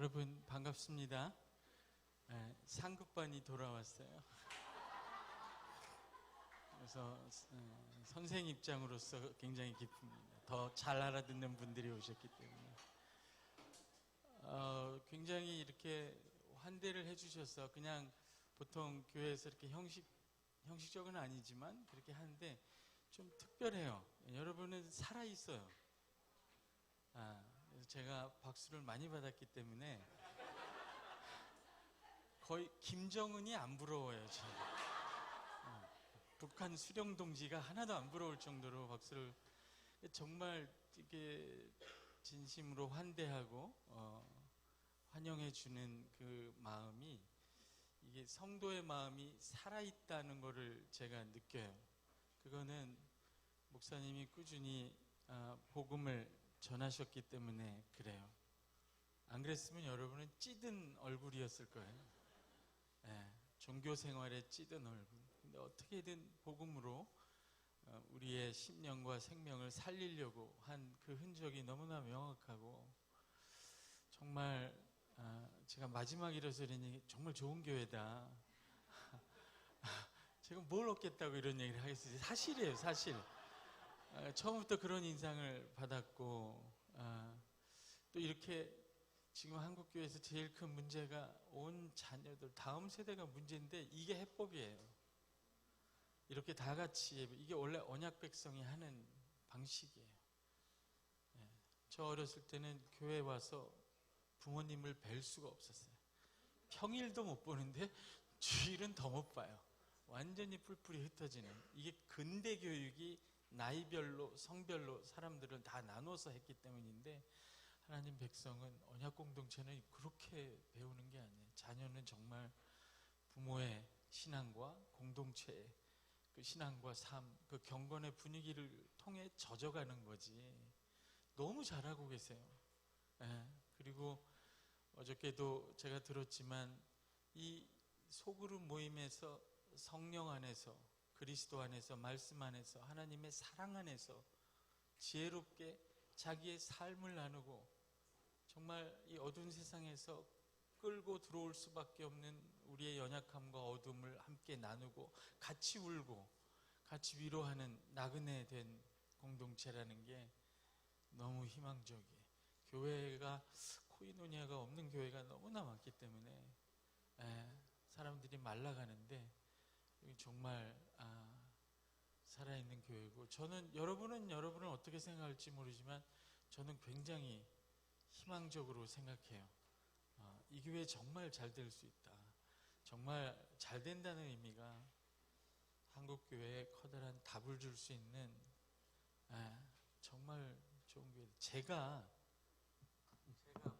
여러분 반갑습니다. 상급반이 돌아왔어요. 그래서 선생 입장으로서 굉장히 기쁩니다. 더 잘 알아듣는 분들이 오셨기 때문에 굉장히 이렇게 환대를 해주셔서 그냥 보통 교회에서 이렇게 형식적은 아니지만 그렇게 하는데 좀 특별해요. 여러분은 살아있어요. 그래서 제가 박수를 많이 받았기 때문에 거의 김정은이 안 부러워요. 지금. 북한 수령 동지가 하나도 안 부러울 정도로 박수를 정말 이게 진심으로 환대하고 환영해 주는 그 마음이 이게 성도의 마음이 살아있다는 것을 제가 느껴요. 그거는 목사님이 꾸준히 복음을 전하셨기 때문에 그래요. 안 그랬으면 여러분은 찌든 얼굴이었을 거예요. 종교 생활에 찌든 얼굴. 근데 어떻게든 복음으로 우리의 심령과 생명을 살리려고 한 그 흔적이 너무나 명확하고 정말 제가 마지막이라서 그러니 정말 좋은 교회다. 제가 뭘 얻겠다고 이런 얘기를 하겠어요. 사실이에요, 사실. 처음부터 그런 인상을 받았고 또 이렇게 지금 한국교회에서 제일 큰 문제가 온 자녀들 다음 세대가 문제인데 이게 해법이에요. 이렇게 다 같이 이게 원래 언약 백성이 하는 방식이에요. 저 어렸을 때는 교회 와서 부모님을 뵐 수가 없었어요. 평일도 못 보는데 주일은 더 못 봐요. 완전히 뿔뿔이 흩어지는 이게 근대 교육이 나이별로 성별로 사람들을 다 나눠서 했기 때문인데 하나님 백성은 언약 공동체는 그렇게 배우는 게 아니에요. 자녀는 정말 부모의 신앙과 공동체의 그 신앙과 삶, 그 경건의 분위기를 통해 젖어가는 거지. 너무 잘하고 계세요. 그리고 어저께도 제가 들었지만 이 소그룹 모임에서 성령 안에서 그리스도 안에서 말씀 안에서 하나님의 사랑 안에서 지혜롭게 자기의 삶을 나누고 정말 이 어두운 세상에서 끌고 들어올 수밖에 없는 우리의 연약함과 어둠을 함께 나누고 같이 울고 같이 위로하는 나그네 된 공동체라는 게 너무 희망적이에요. 교회가 코이노니아가 없는 교회가 너무나 많기 때문에 사람들이 말라가는데 여기 정말 살아있는 교회고 저는 여러분은 어떻게 생각할지 모르지만 저는 굉장히 희망적으로 생각해요. 이 교회 정말 잘 될 수 있다. 정말 잘 된다는 의미가 한국교회에 커다란 답을 줄 수 있는 정말 좋은 교회. 제가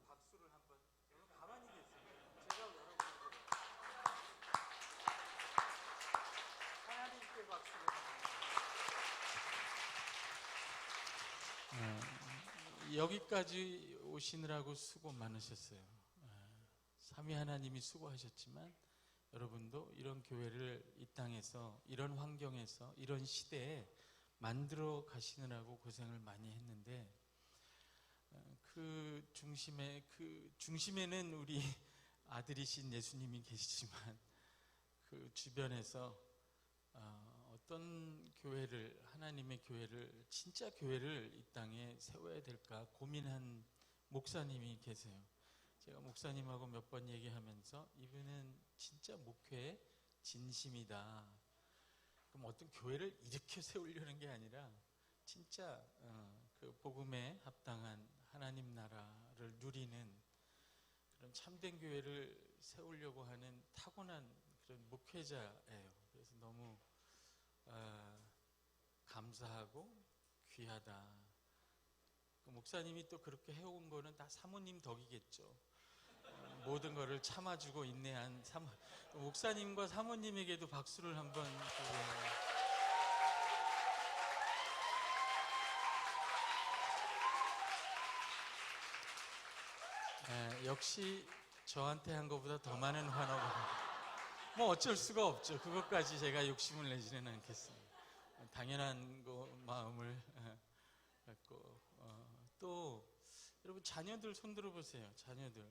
박수를 한번 여러분 가만히 계세요. 제가 여러분에게 하나님께 박수를 여기까지 오시느라고 수고 많으셨어요. 삼위 하나님이 수고하셨지만 여러분도 이런 교회를 이 땅에서 이런 환경에서 이런 시대에 만들어 가시느라고 고생을 많이 했는데 그 중심에는 우리 아들이신 예수님이 계시지만 그 주변에서 어떤 교회를 하나님의 교회를 진짜 교회를 이 땅에 세워야 될까 고민한 목사님이 계세요. 제가 목사님하고 몇 번 얘기하면서 이분은 진짜 목회에 진심이다. 그럼 어떤 교회를 이렇게 세우려는 게 아니라 진짜 그 복음에 합당한 하나님 나라를 누리는 그런 참된 교회를 세우려고 하는 타고난 그런 목회자예요. 그래서 너무 감사하고 귀하다. 그 목사님이 또 그렇게 해온 거는 다 사모님 덕이겠죠. 모든 거를 참아주고 인내한 목사님과 사모님에게도 박수를 한번 드려요. 역시 저한테 한 것보다 더 많은 환호가 뭐 어쩔 수가 없죠. 그것까지 제가 욕심을 내지는 않겠습니다. 당연한 마음을 갖고 또 여러분 자녀들 손 들어보세요. 자녀들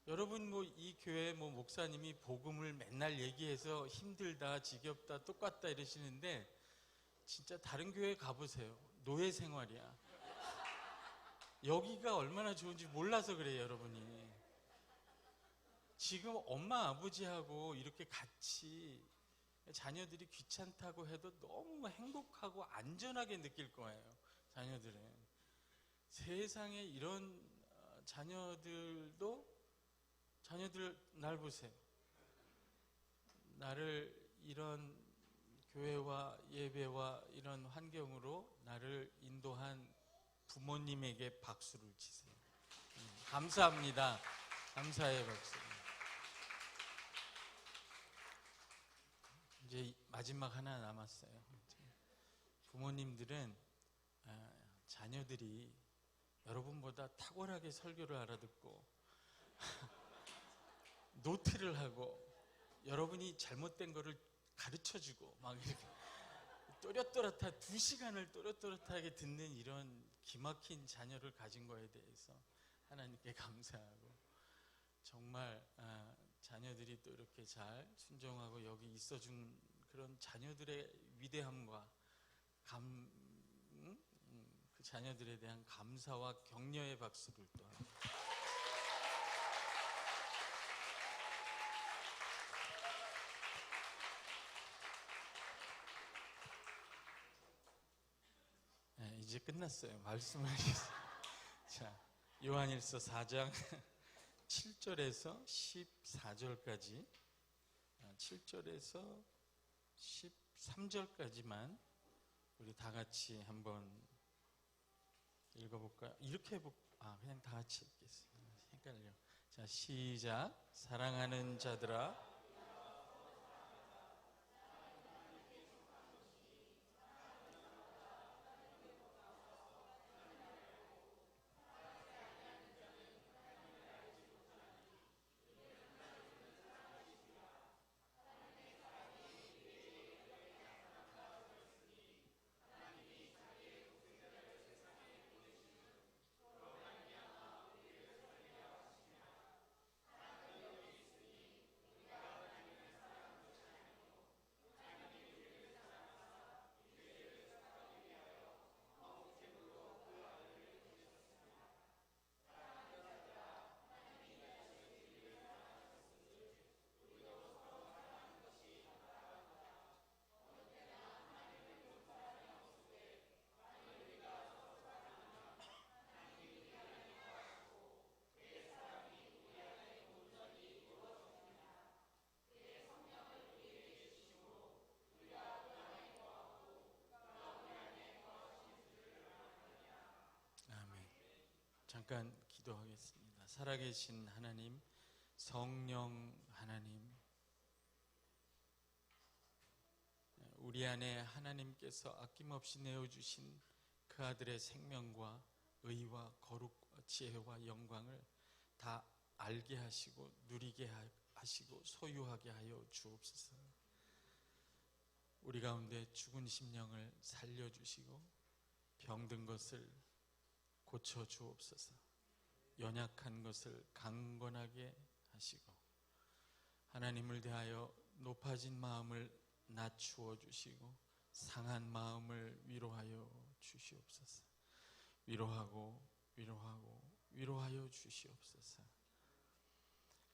여러분 뭐 이 교회 뭐 목사님이 복음을 맨날 얘기해서 힘들다, 지겹다, 똑같다 이러시는데 진짜 다른 교회 가보세요. 노예 생활이야. 여기가 얼마나 좋은지 몰라서 그래요, 여러분이. 지금 엄마 아버지하고 이렇게 같이 자녀들이 귀찮다고 해도 너무 행복하고 안전하게 느낄 거예요. 자녀들은. 세상에 이런 자녀들 날 보세요. 나를 이런 교회와 예배와 이런 환경으로 나를 인도한 부모님에게 박수를 치세요. 감사합니다. 감사의 박수. 이제 마지막 하나 남았어요. 부모님들은 자녀들이 여러분보다 탁월하게 설교를 알아듣고 노트를 하고 여러분이 잘못된 거를 가르쳐주고 막 이렇게 또렷또렷한 2시간을 또렷또렷하게 듣는 이런 기막힌 자녀를 가진 거에 대해서 하나님께 감사하고 정말 자녀들이 또 이렇게 잘 순종하고 여기 있어준 그런 자녀들의 위대함과 그 자녀들에 대한 감사와 격려의 박수를 또 이제 끝났어요. 말씀을 자, 요한일서 4장 7절에서 14절까지 7절에서 13절까지만 우리 다 같이 한번 읽어볼까요? 이렇게 그냥 다 같이 읽겠습니다. 헷갈려. 자, 시작. 사랑하는 자들아, 잠깐 기도하겠습니다. 살아계신 하나님, 성령 하나님, 우리 안에 하나님께서 아낌없이 내어주신 그 아들의 생명과 의와 거룩과 지혜와 영광을 다 알게 하시고 누리게 하시고 소유하게 하여 주옵소서. 우리 가운데 죽은 심령을 살려주시고 병든 것을 고쳐 주옵소서. 연약한 것을 강건하게 하시고 하나님을 대하여 높아진 마음을 낮추어 주시고 상한 마음을 위로하여 주시옵소서. 위로하여 주시옵소서.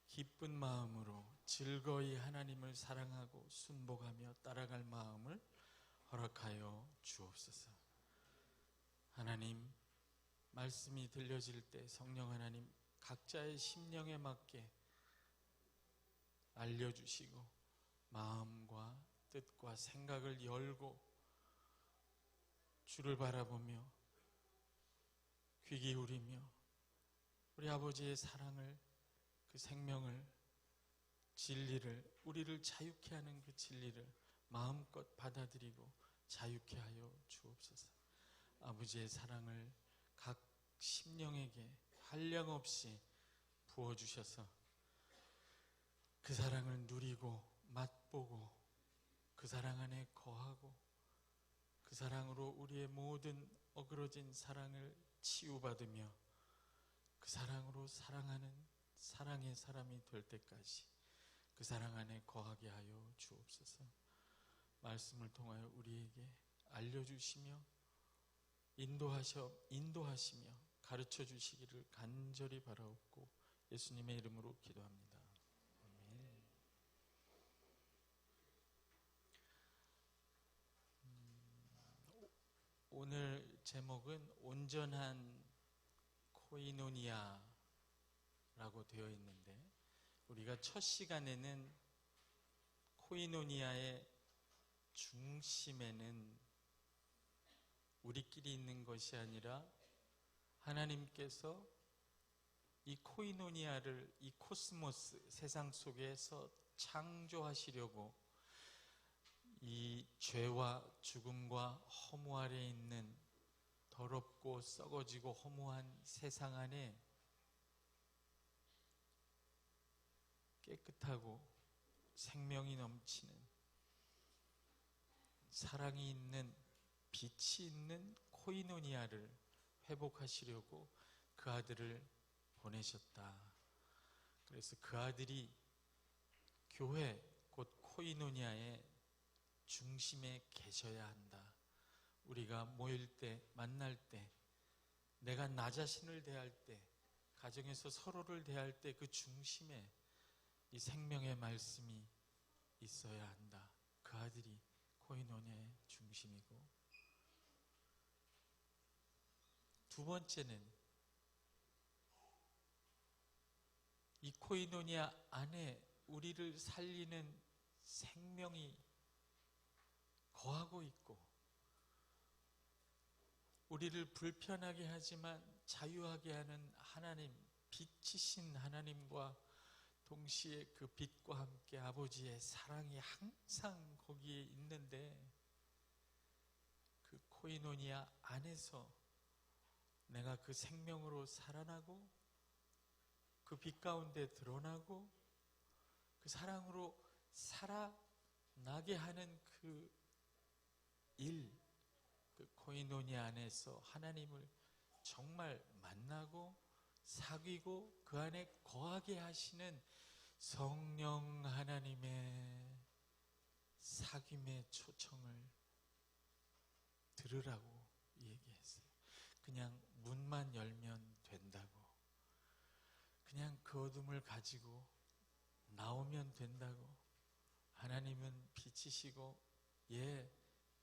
기쁜 마음으로 즐거이 하나님을 사랑하고 순복하며 따라갈 마음을 허락하여 주옵소서. 하나님, 말씀이 들려질 때 성령 하나님 각자의 심령에 맞게 알려주시고 마음과 뜻과 생각을 열고 주를 바라보며 귀 기울이며 우리 아버지의 사랑을, 그 생명을, 진리를, 우리를 자유케 하는 그 진리를 마음껏 받아들이고 자유케 하여 주옵소서. 아버지의 사랑을 각 심령에게 한량없이 부어주셔서 그 사랑을 누리고 맛보고 그 사랑 안에 거하고 그 사랑으로 우리의 모든 어그러진 사랑을 치유받으며 그 사랑으로 사랑하는 사랑의 사람이 될 때까지 그 사랑 안에 거하게 하여 주옵소서. 말씀을 통하여 우리에게 알려주시며 인도하시며 가르쳐 주시기를 간절히 바라옵고 예수님의 이름으로 기도합니다. 아멘. 오늘 제목은 온전한 코이노니아라고 되어 있는데, 우리가 첫 시간에는 코이노니아의 중심에는 우리끼리 있는 것이 아니라 하나님께서 이 코이노니아를, 이 코스모스, 세상 속에서 창조하시려고 이 죄와 죽음과 허무 아래에 있는 더럽고 썩어지고 허무한 세상 안에 깨끗하고 생명이 넘치는, 사랑이 있는, 빛이 있는 코이노니아를 회복하시려고 그 아들을 보내셨다. 그래서 그 아들이 교회, 곧 코이노니아의 중심에 계셔야 한다. 우리가 모일 때, 만날 때, 내가 나 자신을 대할 때, 가정에서 서로를 대할 때 그 중심에 이 생명의 말씀이 있어야 한다. 그 아들이 코이노니아의 중심이고, 두 번째는 이 코이노니아 안에 우리를 살리는 생명이 거하고 있고, 우리를 불편하게 하지만 자유하게 하는 하나님, 빛이신 하나님과 동시에 그 빛과 함께 아버지의 사랑이 항상 거기에 있는데, 그 코이노니아 안에서 내가 그 생명으로 살아나고 그 빛 가운데 드러나고 그 사랑으로 살아나게 하는 그 일, 그 코이노니아 안에서 하나님을 정말 만나고 사귀고 그 안에 거하게 하시는 성령 하나님의 사귐의 초청을 들으라고 얘기했어요. 그냥 문만 열면 된다고, 그냥 그 어둠을 가지고 나오면 된다고, 하나님은 빛이시고 예,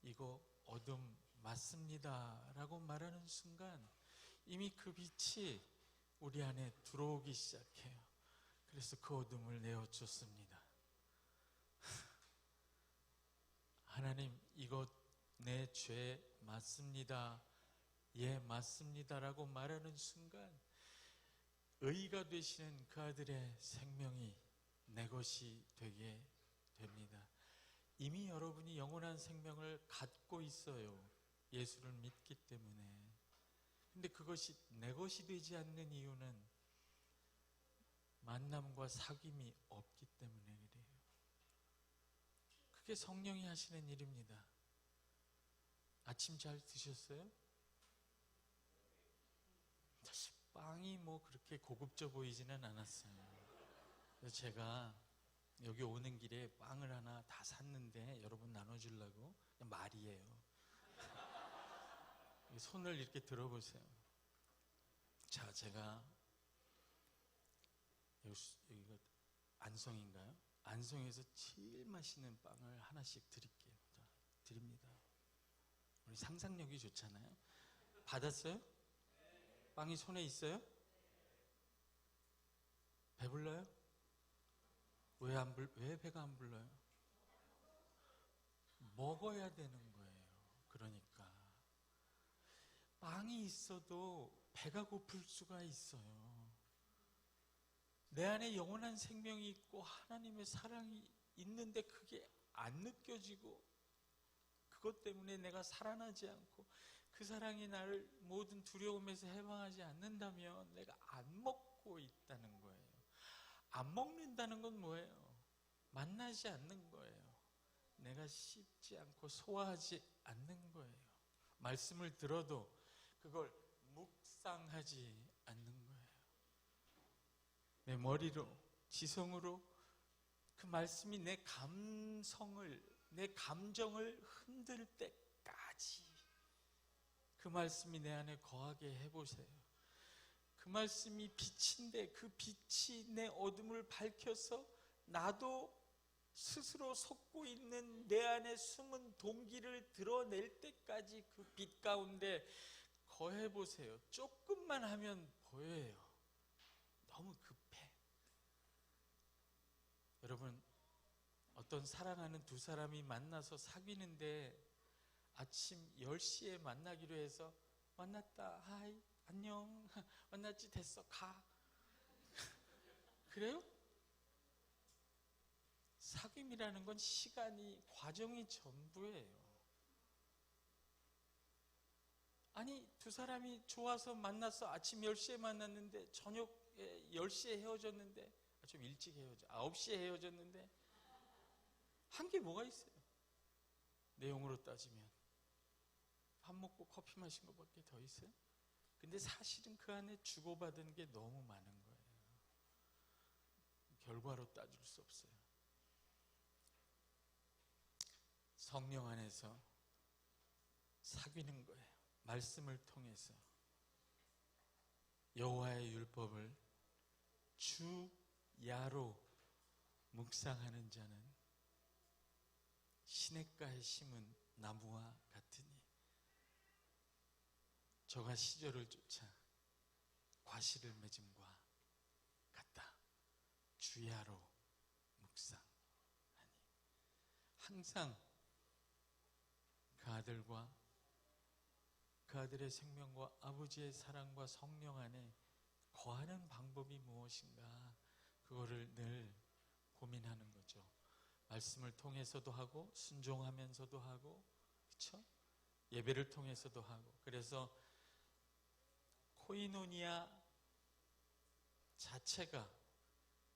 이거 어둠 맞습니다 라고 말하는 순간 이미 그 빛이 우리 안에 들어오기 시작해요. 그래서 그 어둠을 내어줬습니다. 하나님, 이것 내 죄 맞습니다, 예 맞습니다 라고 말하는 순간 의가 되시는 그 아들의 생명이 내 것이 되게 됩니다. 이미 여러분이 영원한 생명을 갖고 있어요. 예수를 믿기 때문에. 근데 그것이 내 것이 되지 않는 이유는 만남과 사귐이 없기 때문에 그래요. 그게 성령이 하시는 일입니다. 아침 잘 드셨어요? 빵이 뭐 그렇게 고급져 보이지는 않았어요. 그래서 제가 여기 오는 길에 빵을 하나 다 샀는데 여러분 나눠주려고, 그냥 말이에요. 손을 이렇게 들어보세요. 자, 제가 여기가 안성인가요? 안성에서 제일 맛있는 빵을 하나씩 드릴게요. 자, 드립니다. 우리 상상력이 좋잖아요. 받았어요? 빵이 손에 있어요? 배불러요? 왜 배가 안 불러요? 먹어야 되는 거예요. 그러니까 빵이 있어도 배가 고플 수가 있어요. 내 안에 영원한 생명이 있고 하나님의 사랑이 있는데 그게 안 느껴지고, 그것 때문에 내가 살아나지 않고 그 사랑이 나를 모든 두려움에서 해방하지 않는다면 내가 안 먹고 있다는 거예요. 안 먹는다는 건 뭐예요? 만나지 않는 거예요. 내가 씹지 않고 소화하지 않는 거예요. 말씀을 들어도 그걸 묵상하지 않는 거예요. 내 머리로, 지성으로 그 말씀이 내 감성을, 내 감정을 흔들 때까지 그 말씀이 내 안에 거하게 해보세요. 그 말씀이 빛인데 그 빛이 내 어둠을 밝혀서 나도 스스로 속고 있는 내 안에 숨은 동기를 드러낼 때까지 그 빛 가운데 거해보세요. 조금만 하면 보여요. 너무 급해. 여러분, 어떤 사랑하는 두 사람이 만나서 사귀는데 아침 10시에 만나기로 해서 만났다, 하이, 안녕, 만났지, 됐어, 가. 그래요? 사귐이라는 건 시간이, 과정이 전부예요. 아니, 두 사람이 좋아서 만나서 아침 10시에 만났는데 저녁에 10시에 헤어졌는데, 좀 일찍 헤어져, 9시에 헤어졌는데 한 게 뭐가 있어요? 내용으로 따지면 밥 먹고 커피 마신 것밖에 더 있어요? 근데 사실은 그 안에 주고받은 게 너무 많은 거예요. 결과로 따질 수 없어요. 성령 안에서 사귀는 거예요. 말씀을 통해서 여호와의 율법을 주야로 묵상하는 자는 시냇가에 심은 나무와 같으니 저가 시절을 쫓아 과실을 맺음과 같다. 주야로 묵상하니. 항상 그 아들과 그 아들의 생명과 아버지의 사랑과 성령 안에 거하는 방법이 무엇인가, 그거를 늘 고민하는 거죠. 말씀을 통해서도 하고 순종하면서도 하고, 그렇죠? 예배를 통해서도 하고. 그래서 코이노니아 자체가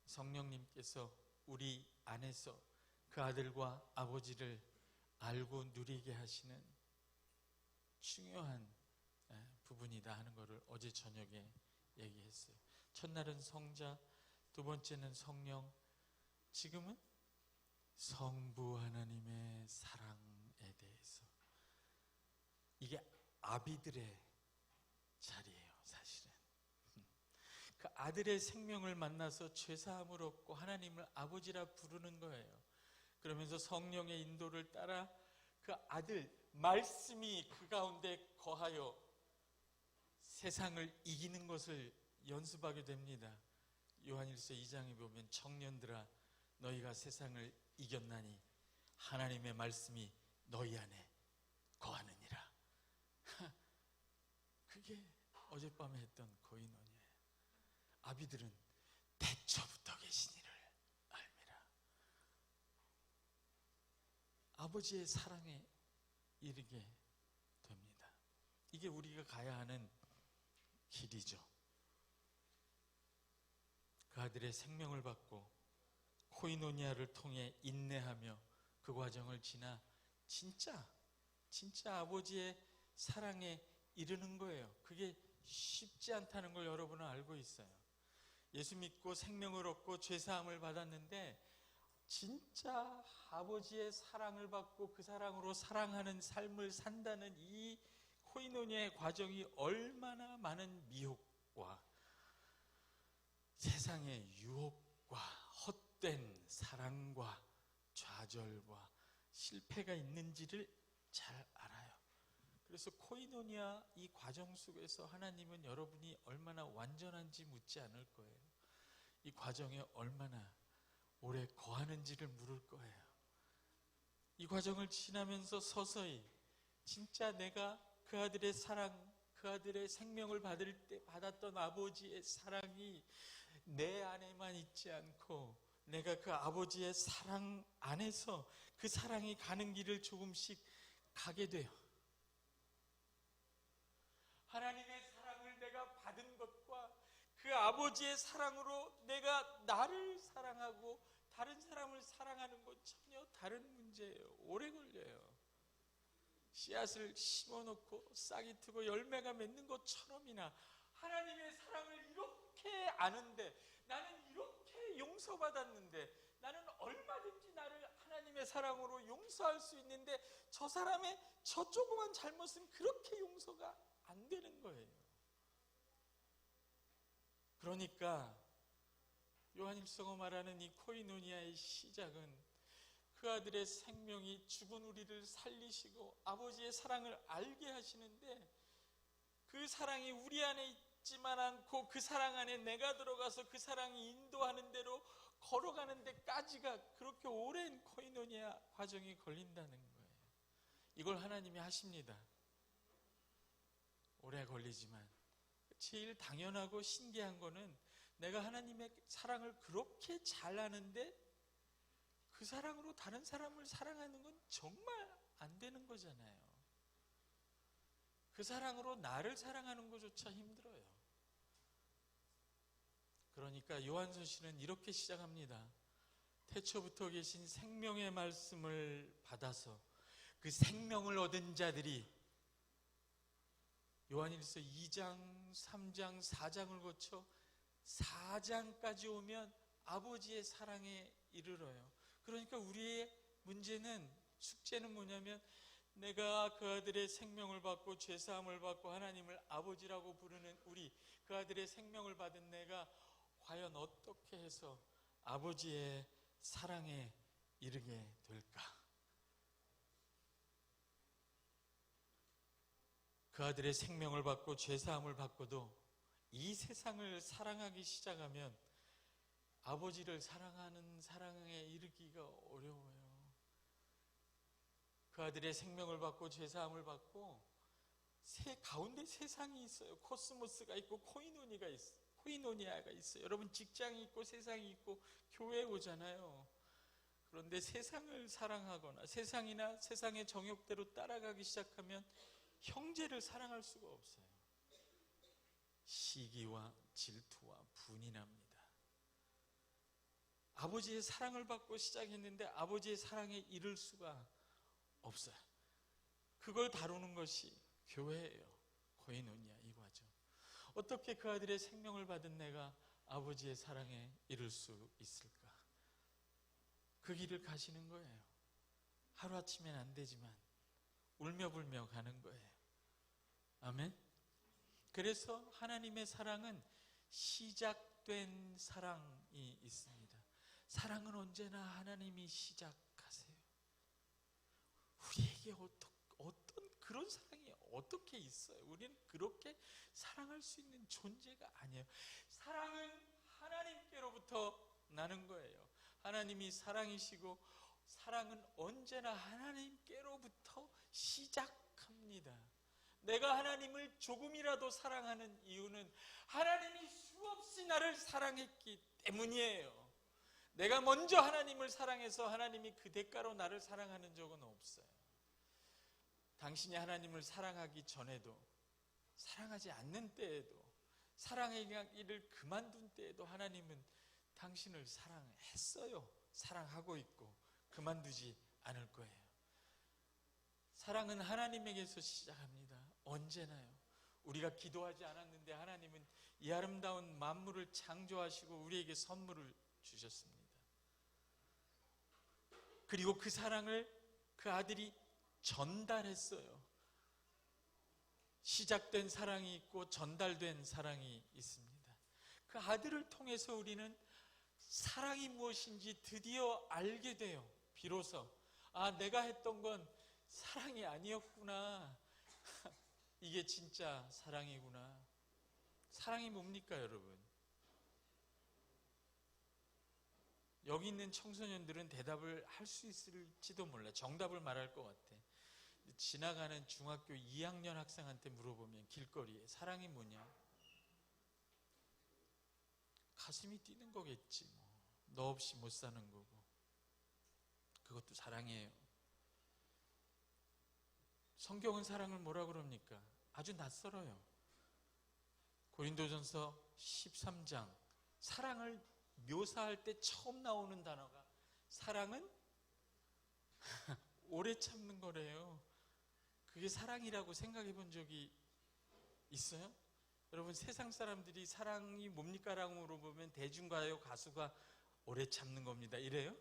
성령님께서 우리 안에서 그 아들과 아버지를 알고 누리게 하시는 중요한 부분이다 하는 것을 어제 저녁에 얘기했어요. 첫날은 성자, 두 번째는 성령, 지금은 성부 하나님의 사랑에 대해서. 이게 아비들의 자리예요, 사실은. 그 아들의 생명을 만나서 죄사함을 얻고 하나님을 아버지라 부르는 거예요. 그러면서 성령의 인도를 따라 그 아들, 말씀이 그 가운데 거하여 세상을 이기는 것을 연습하게 됩니다. 요한일서 2장에 보면 청년들아 너희가 세상을 이겼나니 하나님의 말씀이 너희 안에 거하느니라. 그게 어젯밤에 했던 거인원이에요. 아비들은 태초부터 계신 이를 알미라. 아버지의 사랑에 이르게 됩니다. 이게 우리가 가야 하는 길이죠. 그 아들의 생명을 받고 코이노니아를 통해 인내하며 그 과정을 지나 진짜 아버지의 사랑에 이르는 거예요. 그게 쉽지 않다는 걸 여러분은 알고 있어요. 예수 믿고 생명을 얻고 죄사함을 받았는데 진짜 아버지의 사랑을 받고 그 사랑으로 사랑하는 삶을 산다는 이 코이노니아의 과정이 얼마나 많은 미혹과 세상의 유혹과 헛된 사랑과 좌절과 실패가 있는지를 잘 알아요. 그래서 코이노니아 이 과정 속에서 하나님은 여러분이 얼마나 완전한지 묻지 않을 거예요. 이 과정에 얼마나 오래 거하는지를 물을 거예요. 이 과정을 지나면서 서서히 진짜 내가 그 아들의 사랑, 그 아들의 생명을 받았던 아버지의 사랑이 내 안에만 있지 않고 내가 그 아버지의 사랑 안에서 그 사랑이 가는 길을 조금씩 가게 돼요. 하나님의 사랑을 내가 받은 것과 그 아버지의 사랑으로 내가 나를 사랑하고 다른 사람을 사랑하는 것 전혀 다른 문제예요. 오래 걸려요. 씨앗을 심어놓고 싹이 트고 열매가 맺는 것처럼이나 하나님의 사랑을 이렇게 아는데 나는 용서받았는데, 나는 얼마든지 나를 하나님의 사랑으로 용서할 수 있는데 저 사람의 저 조그만 잘못은 그렇게 용서가 안 되는 거예요. 그러니까 요한일서가 말하는 이 코이노니아의 시작은 그 아들의 생명이 죽은 우리를 살리시고 아버지의 사랑을 알게 하시는데, 그 사랑이 우리 안에 있지만 않고 그 사랑 안에 내가 들어가서 그 사랑이 인도하는 대로 걸어가는 데까지가 그렇게 오랜 코이노니아 과정이 걸린다는 거예요. 이걸 하나님이 하십니다. 오래 걸리지만 제일 당연하고 신기한 거는, 내가 하나님의 사랑을 그렇게 잘 아는데 그 사랑으로 다른 사람을 사랑하는 건 정말 안 되는 거잖아요. 그 사랑으로 나를 사랑하는 것조차 힘들어요. 그러니까 요한서신은 이렇게 시작합니다. 태초부터 계신 생명의 말씀을 받아서 그 생명을 얻은 자들이, 요한일서 2장, 3장, 4장을 거쳐 4장까지 오면 아버지의 사랑에 이르러요. 그러니까 우리의 문제는, 숙제는 뭐냐면, 내가 그 아들의 생명을 받고 죄사함을 받고 하나님을 아버지라고 부르는 우리, 그 아들의 생명을 받은 내가 과연 어떻게 해서 아버지의 사랑에 이르게 될까? 그 아들의 생명을 받고 죄사함을 받고도 이 세상을 사랑하기 시작하면 아버지를 사랑하는 사랑에 이르기가 어려워요. 그 아들의 생명을 받고 죄사함을 받고 가운데 세상이 있어요. 코스모스가 있고 코이노니아가 있어요. 여러분, 직장이 있고 세상이 있고 교회에 오잖아요. 그런데 세상을 사랑하거나 세상이나 세상의 정욕대로 따라가기 시작하면 형제를 사랑할 수가 없어요. 시기와 질투와 분이 납니다. 아버지의 사랑을 받고 시작했는데 아버지의 사랑에 이를 수가 없어요. 그걸 다루는 것이 교회예요. 코이노니아, 이 과정. 어떻게 그 아들의 생명을 받은 내가 아버지의 사랑에 이를 수 있을까? 그 길을 가시는 거예요. 하루아침엔 안 되지만 울며불며 가는 거예요. 아멘. 그래서 하나님의 사랑은 시작된 사랑이 있습니다. 사랑은 언제나 하나님이 시작하세요. 우리에게 어떤 그런 사랑이 어떻게 있어요? 우리는 그렇게 사랑할 수 있는 존재가 아니에요. 사랑은 하나님께로부터 나는 거예요. 하나님이 사랑이시고 사랑은 언제나 하나님께로부터 시작합니다. 내가 하나님을 조금이라도 사랑하는 이유는 하나님이 수없이 나를 사랑했기 때문이에요. 내가 먼저 하나님을 사랑해서 하나님이 그 대가로 나를 사랑하는 적은 없어요. 당신이 하나님을 사랑하기 전에도, 사랑하지 않는 때에도, 사랑의 일을 그만둔 때에도 하나님은 당신을 사랑했어요. 사랑하고 있고 그만두지 않을 거예요. 사랑은 하나님에게서 시작합니다. 언제나요. 우리가 기도하지 않았는데 하나님은 이 아름다운 만물을 창조하시고 우리에게 선물을 주셨습니다. 그리고 그 사랑을 그 아들이 전달했어요. 시작된 사랑이 있고 전달된 사랑이 있습니다. 그 아들을 통해서 우리는 사랑이 무엇인지 드디어 알게 돼요. 비로소 내가 했던 건 사랑이 아니었구나. 이게 진짜 사랑이구나. 사랑이 뭡니까, 여러분? 여기 있는 청소년들은 대답을 할 수 있을지도 몰라. 정답을 말할 것 같아. 지나가는 중학교 2학년 학생한테 물어보면 길거리에 사랑이 뭐냐? 가슴이 뛰는 거겠지 뭐. 너 없이 못 사는 거고. 그것도 사랑이에요. 성경은 사랑을 뭐라 그럽니까? 아주 낯설어요. 고린도전서 13장, 사랑을 묘사할 때 처음 나오는 단어가, 사랑은 오래 참는 거래요. 그게 사랑이라고 생각해 본 적이 있어요? 여러분, 세상 사람들이 사랑이 뭡니까? 라고 물어보면 대중가요 가수가 오래 참는 겁니다. 이래요?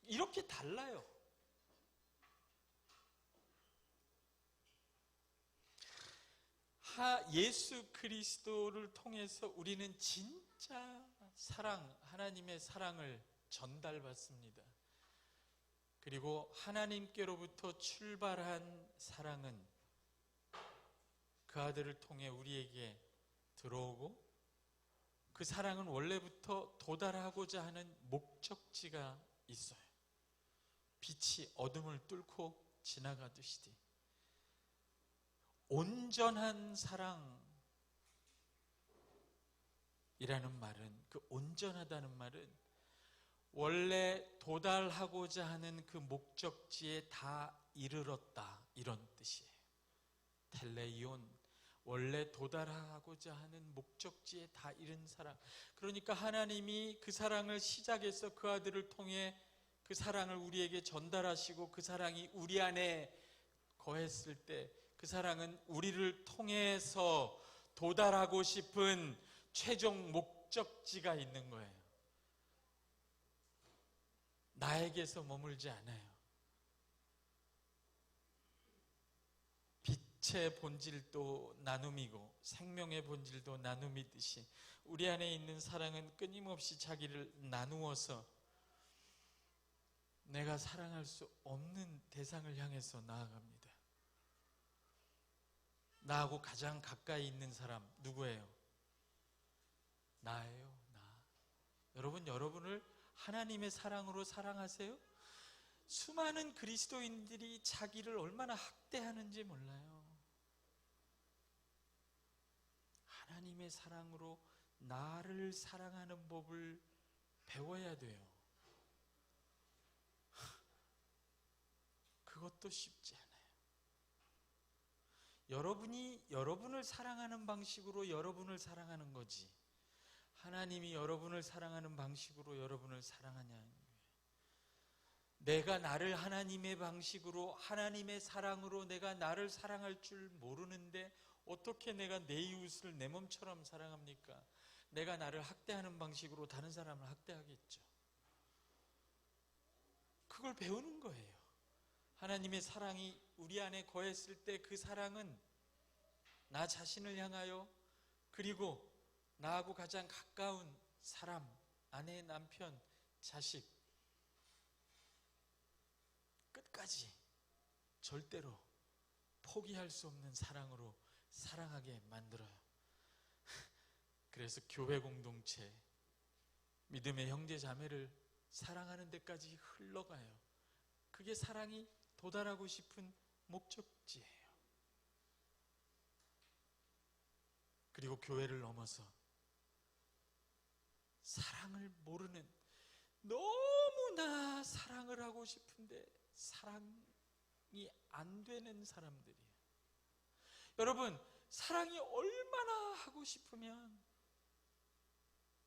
이렇게 달라요. 예수 그리스도를 통해서 우리는 진짜 사랑, 하나님의 사랑을 전달받습니다. 그리고 하나님께로부터 출발한 사랑은 그 아들을 통해 우리에게 들어오고, 그 사랑은 원래부터 도달하고자 하는 목적지가 있어요. 빛이 어둠을 뚫고 지나가듯이 온전한 사랑이라는 말은, 그 온전하다는 말은 원래 도달하고자 하는 그 목적지에 다 이르렀다, 이런 뜻이에요. 텔레이온, 원래 도달하고자 하는 목적지에 다 이른 사랑. 그러니까 하나님이 그 사랑을 시작해서 그 아들을 통해 그 사랑을 우리에게 전달하시고, 그 사랑이 우리 안에 거했을 때 그 사랑은 우리를 통해서 도달하고 싶은 최종 목적지가 있는 거예요. 나에게서 머물지 않아요. 빛의 본질도 나눔이고 생명의 본질도 나눔이듯이 우리 안에 있는 사랑은 끊임없이 자기를 나누어서 내가 사랑할 수 없는 대상을 향해서 나아갑니다. 나하고 가장 가까이 있는 사람 누구예요? 나예요. 나. 여러분, 여러분을 하나님의 사랑으로 사랑하세요? 수많은 그리스도인들이 자기를 얼마나 학대하는지 몰라요. 하나님의 사랑으로 나를 사랑하는 법을 배워야 돼요. 그것도 쉽지 않아요. 여러분이 여러분을 사랑하는 방식으로 여러분을 사랑하는 거지, 하나님이 여러분을 사랑하는 방식으로 여러분을 사랑하냐는 거예요. 내가 나를 하나님의 방식으로, 하나님의 사랑으로 내가 나를 사랑할 줄 모르는데 어떻게 내가 내 이웃을 내 몸처럼 사랑합니까? 내가 나를 학대하는 방식으로 다른 사람을 학대하겠죠. 그걸 배우는 거예요. 하나님의 사랑이 우리 안에 거했을 때 그 사랑은 나 자신을 향하여, 그리고 나하고 가장 가까운 사람, 아내, 남편, 자식, 끝까지 절대로 포기할 수 없는 사랑으로 사랑하게 만들어요. 그래서 교회 공동체, 믿음의 형제 자매를 사랑하는 데까지 흘러가요. 그게 사랑이 도달하고 싶은 목적지예요. 그리고 교회를 넘어서 사랑을 모르는, 너무나 사랑을 하고 싶은데 사랑이 안 되는 사람들이에요. 여러분, 사랑이 얼마나 하고 싶으면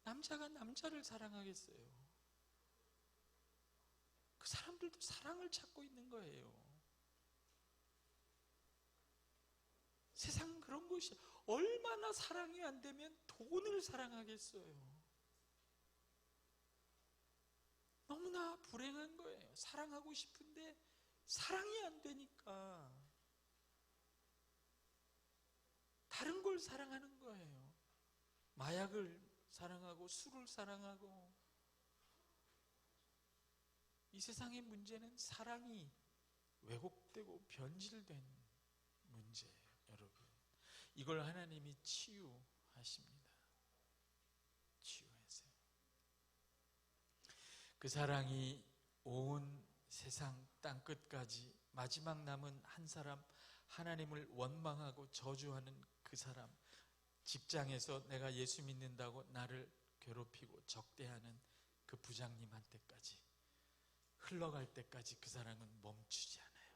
남자가 남자를 사랑하겠어요? 그 사람들도 사랑을 찾고 있는 거예요. 세상은 그런 것이, 얼마나 사랑이 안 되면 돈을 사랑하겠어요? 너무나 불행한 거예요. 사랑하고 싶은데 사랑이 안 되니까 다른 걸 사랑하는 거예요. 마약을 사랑하고 술을 사랑하고. 이 세상의 문제는 사랑이 왜곡되고 변질된 문제예요, 여러분. 이걸 하나님이 치유하십니다. 치유하세요. 그 사랑이 온 세상 땅끝까지 마지막 남은 한 사람, 하나님을 원망하고 저주하는 그 사람, 직장에서 내가 예수 믿는다고 나를 괴롭히고 적대하는 그 부장님한테까지 흘러갈 때까지 그 사랑은 멈추지 않아요.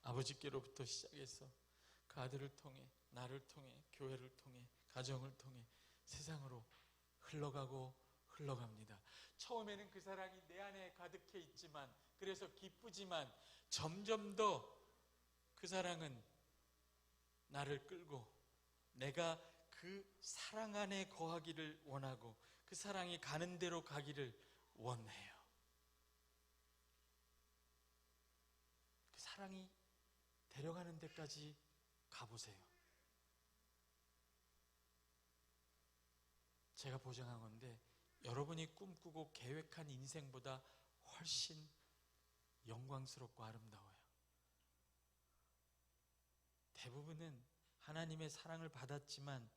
아버지께로부터 시작해서 그 아들을 통해, 나를 통해, 교회를 통해, 가정을 통해 세상으로 흘러가고 흘러갑니다. 처음에는 그 사랑이 내 안에 가득해 있지만, 그래서 기쁘지만, 점점 더 그 사랑은 나를 끌고 내가 그 사랑 안에 거하기를 원하고 그 사랑이 가는 대로 가기를 원해요. 그 사랑이 데려가는 데까지 가보세요. 제가 보장하건대 여러분이 꿈꾸고 계획한 인생보다 훨씬 영광스럽고 아름다워요. 대부분은 하나님의 사랑을 받았지만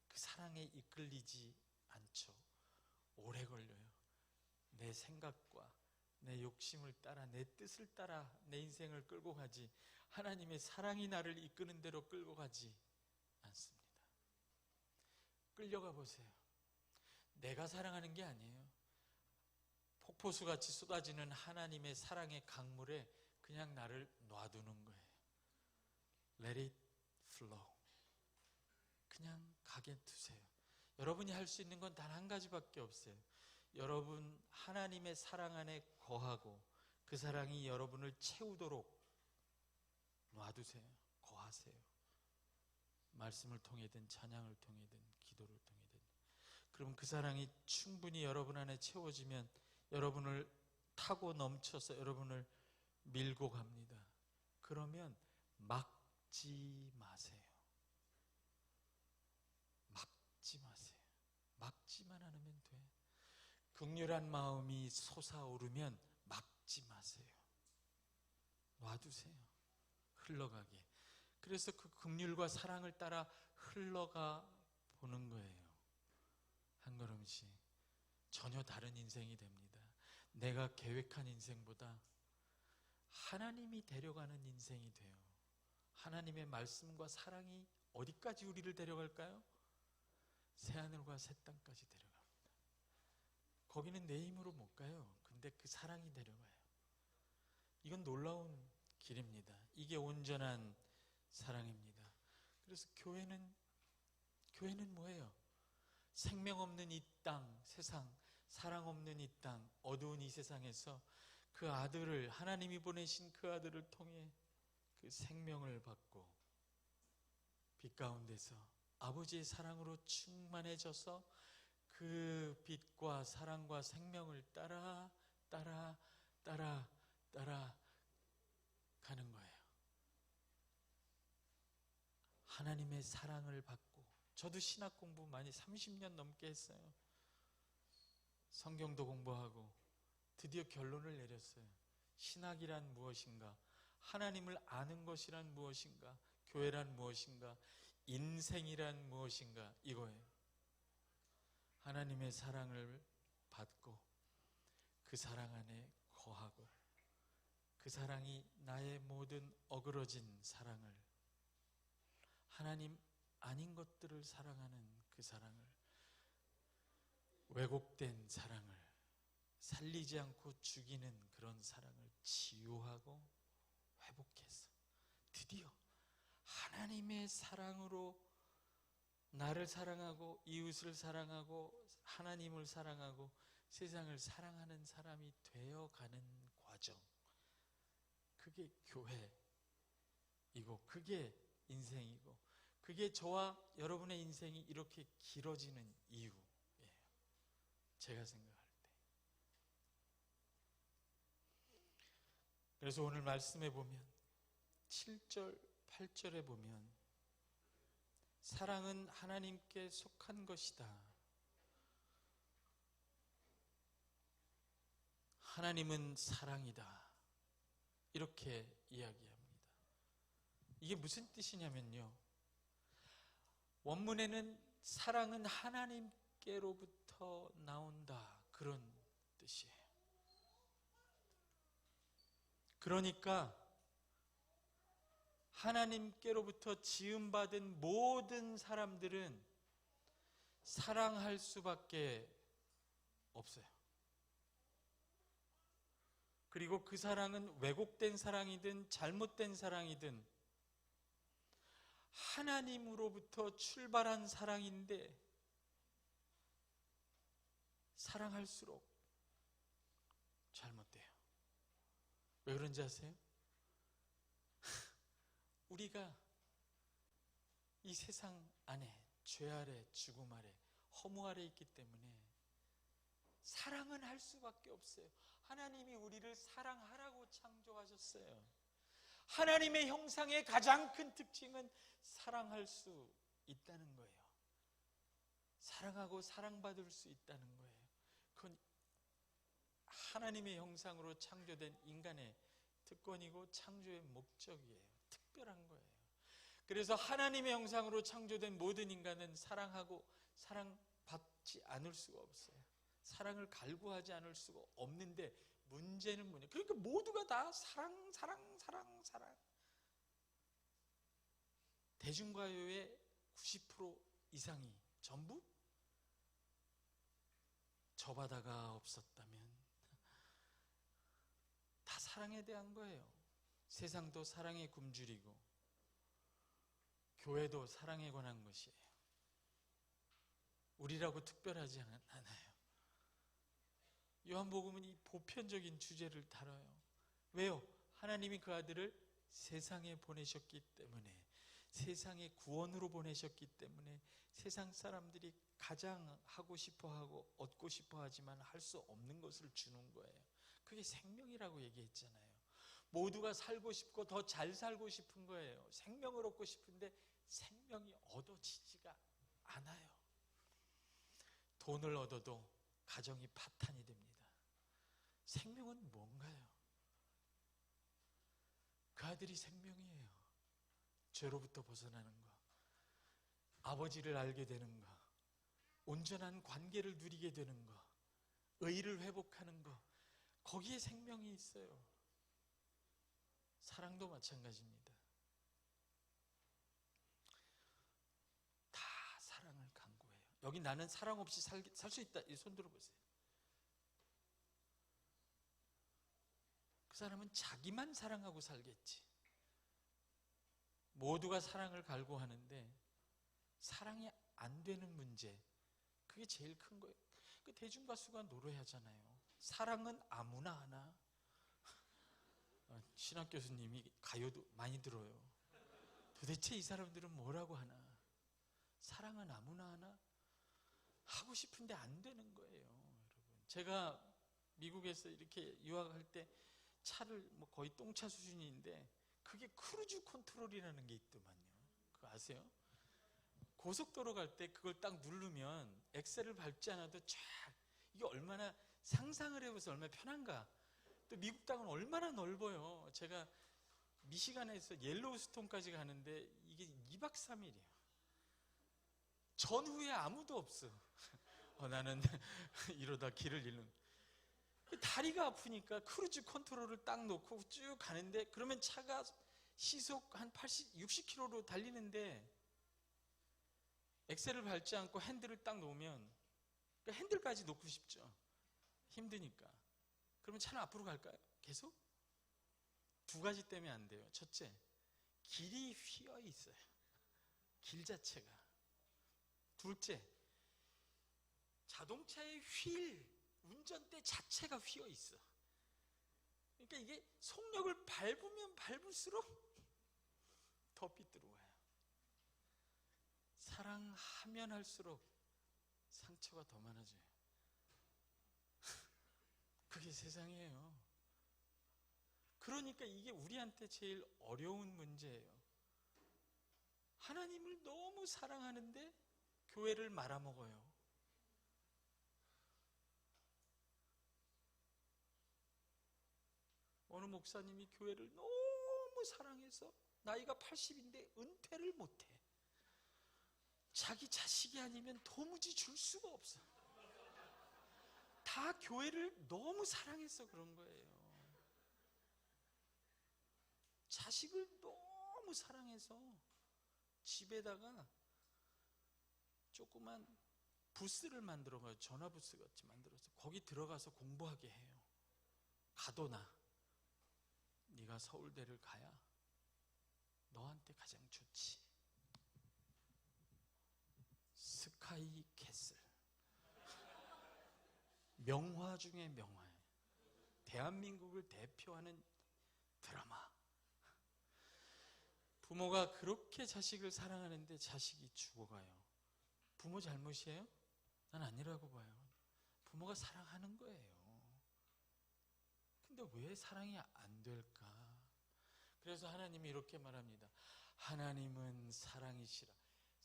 그 사랑에 이끌리지 않죠. 오래 걸려요. 내 생각과 내 욕심을 따라, 내 뜻을 따라 내 인생을 끌고 가지, 하나님의 사랑이 나를 이끄는 대로 끌고 가지 않습니다. 끌려가 보세요. 내가 사랑하는 게 아니에요. 폭포수같이 쏟아지는 하나님의 사랑의 강물에 그냥 나를 놔두는 거예요. Let it flow. 그냥 가게 두세요. 여러분이 할 수 있는 건 단 한 가지밖에 없어요. 여러분 하나님의 사랑 안에 거하고 그 사랑이 여러분을 채우도록 놔두세요. 거하세요. 말씀을 통해든 찬양을 통해든 기도를 통해든. 그럼 그 사랑이 충분히 여러분 안에 채워지면 여러분을 타고 넘쳐서 여러분을 밀고 갑니다. 그러면 막지 마세요. 막지 마세요. 막지만 않으면 돼. 긍휼한 마음이 솟아오르면 막지 마세요. 놔두세요. 흘러가게. 그래서 그 긍휼과 사랑을 따라 흘러가 보는 거예요. 한 걸음씩 전혀 다른 인생이 됩니다. 내가 계획한 인생보다 하나님이 데려가는 인생이 돼요. 하나님의 말씀과 사랑이 어디까지 우리를 데려갈까요? 새하늘과 새 땅까지 데려갑니다. 거기는 내 힘으로 못 가요. 근데 그 사랑이 데려가요. 이건 놀라운 길입니다. 이게 온전한 사랑입니다. 그래서 교회는 뭐예요? 생명 없는 이 땅, 세상, 사랑 없는 이 땅, 어두운 이 세상에서 그 아들을, 하나님이 보내신 그 아들을 통해 그 생명을 받고 빛 가운데서 아버지의 사랑으로 충만해져서 그 빛과 사랑과 생명을 따라 가는 거예요. 하나님의 사랑을 받고, 저도 신학 공부 많이 30년 넘게 했어요. 성경도 공부하고 드디어 결론을 내렸어요. 신학이란 무엇인가? 하나님을 아는 것이란 무엇인가? 교회란 무엇인가? 인생이란 무엇인가? 이거예요. 하나님의 사랑을 받고 그 사랑 안에 거하고 그 사랑이 나의 모든 어그러진 사랑을, 하나님 아닌 것들을 사랑하는 그 사랑을, 왜곡된 사랑을, 살리지 않고 죽이는 그런 사랑을 치유하고 회복해서 드디어 하나님의 사랑으로 나를 사랑하고 이웃을 사랑하고 하나님을 사랑하고 세상을 사랑하는 사람이 되어가는 과정, 그게 교회이고 그게 인생이고 그게 저와 여러분의 인생이 이렇게 길어지는 이유예요. 제가 생각할 때. 그래서 오늘 말씀에 보면 7절, 8절에 보면 사랑은 하나님께 속한 것이다. 하나님은 사랑이다. 이렇게 이야기합니다. 이게 무슨 뜻이냐면요. 원문에는 사랑은 하나님께로부터 나온다. 그런 뜻이에요. 그러니까 하나님께로부터 지음받은 모든 사람들은 사랑할 수밖에 없어요. 그리고 그 사랑은 왜곡된 사랑이든 잘못된 사랑이든 하나님으로부터 출발한 사랑인데 사랑할수록 잘못돼요. 왜 그런지 아세요? 우리가 이 세상 안에 죄 아래, 죽음 아래, 허무 아래 있기 때문에 사랑은 할 수밖에 없어요. 하나님이 우리를 사랑하라고 창조하셨어요. 하나님의 형상의 가장 큰 특징은 사랑할 수 있다는 거예요. 사랑하고 사랑받을 수 있다는 거예요. 그건 하나님의 형상으로 창조된 인간의 특권이고 창조의 목적이에요. 특별한 거예요. 그래서 하나님의 형상으로 창조된 모든 인간은 사랑하고 사랑받지 않을 수가 없어요. 사랑을 갈구하지 않을 수가 없는데 문제는 뭐냐? 그러니까 모두가 다 사랑. 대중가요의 90% 이상이 전부 저 바다가 없었다면, 다 사랑에 대한 거예요. 세상도 사랑의 굶주리고 교회도 사랑에 관한 것이에요. 우리라고 특별하지 않아요. 요한복음은 이 보편적인 주제를 다뤄요. 왜요? 하나님이 그 아들을 세상에 보내셨기 때문에, 세상의 구원으로 보내셨기 때문에 세상 사람들이 가장 하고 싶어하고 얻고 싶어하지만 할 수 없는 것을 주는 거예요. 그게 생명이라고 얘기했잖아요. 모두가 살고 싶고 더 잘 살고 싶은 거예요. 생명을 얻고 싶은데 생명이 얻어지지가 않아요. 돈을 얻어도 가정이 파탄이 됩니다. 생명은 뭔가요? 그 아들이 생명이에요. 죄로부터 벗어나는 거, 아버지를 알게 되는 거, 온전한 관계를 누리게 되는 거, 의를 회복하는 거, 거기에 생명이 있어요. 사랑도 마찬가지입니다. 다 사랑을 강구해요. 여기 나는 사랑 없이 살 수 있다, 이 손 들어보세요. 그 사람은 자기만 사랑하고 살겠지. 모두가 사랑을 갈구하는데 사랑이 안 되는 문제, 그게 제일 큰 거예요. 그 대중가수가 노래하잖아요. 사랑은 아무나 하나. 신학 교수님이 가요도 많이 들어요. 도대체 이 사람들은 뭐라고 하나? 사랑은 아무나 하나? 하고 싶은데 안 되는 거예요, 여러분. 제가 미국에서 이렇게 유학할 때 차를 뭐 거의 똥차 수준인데 그게 크루즈 컨트롤이라는 게 있더만요. 그거 아세요? 고속도로 갈 때 그걸 딱 누르면 엑셀을 밟지 않아도 쫙, 이게 얼마나 상상을 해보세요. 얼마나 편한가. 또 미국 땅은 얼마나 넓어요. 제가 미시간에서 옐로우스톤까지 가는데 이게 2박 3일이에요. 전후에 아무도 없어. 나는 이러다 길을 잃는. 다리가 아프니까 크루즈 컨트롤을 딱 놓고 쭉 가는데, 그러면 차가 시속 한 80, 60km로 달리는데 엑셀을 밟지 않고 핸들을 딱 놓으면, 그러니까 핸들까지 놓고 싶죠. 힘드니까. 그러면 차는 앞으로 갈까요? 계속? 두 가지 때문에 안 돼요. 첫째, 길이 휘어 있어요. 길 자체가. 둘째, 자동차의 운전대 자체가 휘어 있어. 그러니까 이게 속력을 밟으면 밟을수록 더 삐뚤어요. 사랑하면 할수록 상처가 더 많아져요. 그게 세상이에요. 그러니까 이게 우리한테 제일 어려운 문제예요. 하나님을 너무 사랑하는데 교회를 말아먹어요. 어느 목사님이 교회를 너무 사랑해서 나이가 80인데 은퇴를 못해. 자기 자식이 아니면 도무지 줄 수가 없어. 다 교회를 너무 사랑해서 그런 거예요. 자식을 너무 사랑해서 집에다가 조그만 부스를 만들어가지고, 전화 부스 같이 만들어서 거기 들어가서 공부하게 해요. 가도나 네가 서울대를 가야 너한테 가장 좋지. 스카이 캐슬, 명화 중에 명화예요. 대한민국을 대표하는 드라마. 부모가 그렇게 자식을 사랑하는데 자식이 죽어가요. 부모 잘못이에요? 난 아니라고 봐요. 부모가 누군가 사랑하는 거예요. 근데 왜 사랑이 안 될까? 그래서 하나님이 이렇게 말합니다. 하나님은 사랑이시라.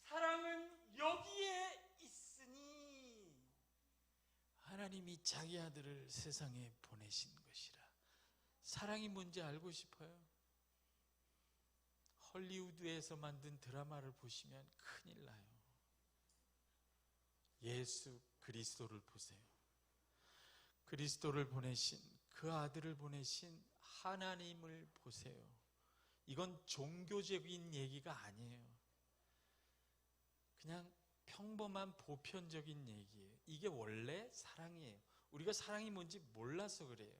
사랑은 여기에 있으니 하나님이 자기 아들을 세상에 보내신 것이라. 사랑이 뭔지 알고 싶어요? 헐리우드에서 만든 드라마를 보시면 큰일 나요. 예수 그리스도를 보세요. 그리스도를 보내신, 그 아들을 보내신 하나님을 보세요. 이건 종교적인 얘기가 아니에요. 그냥 평범한 보편적인 얘기예요. 이게 원래 사랑이에요. 우리가 사랑이 뭔지 몰라서 그래요.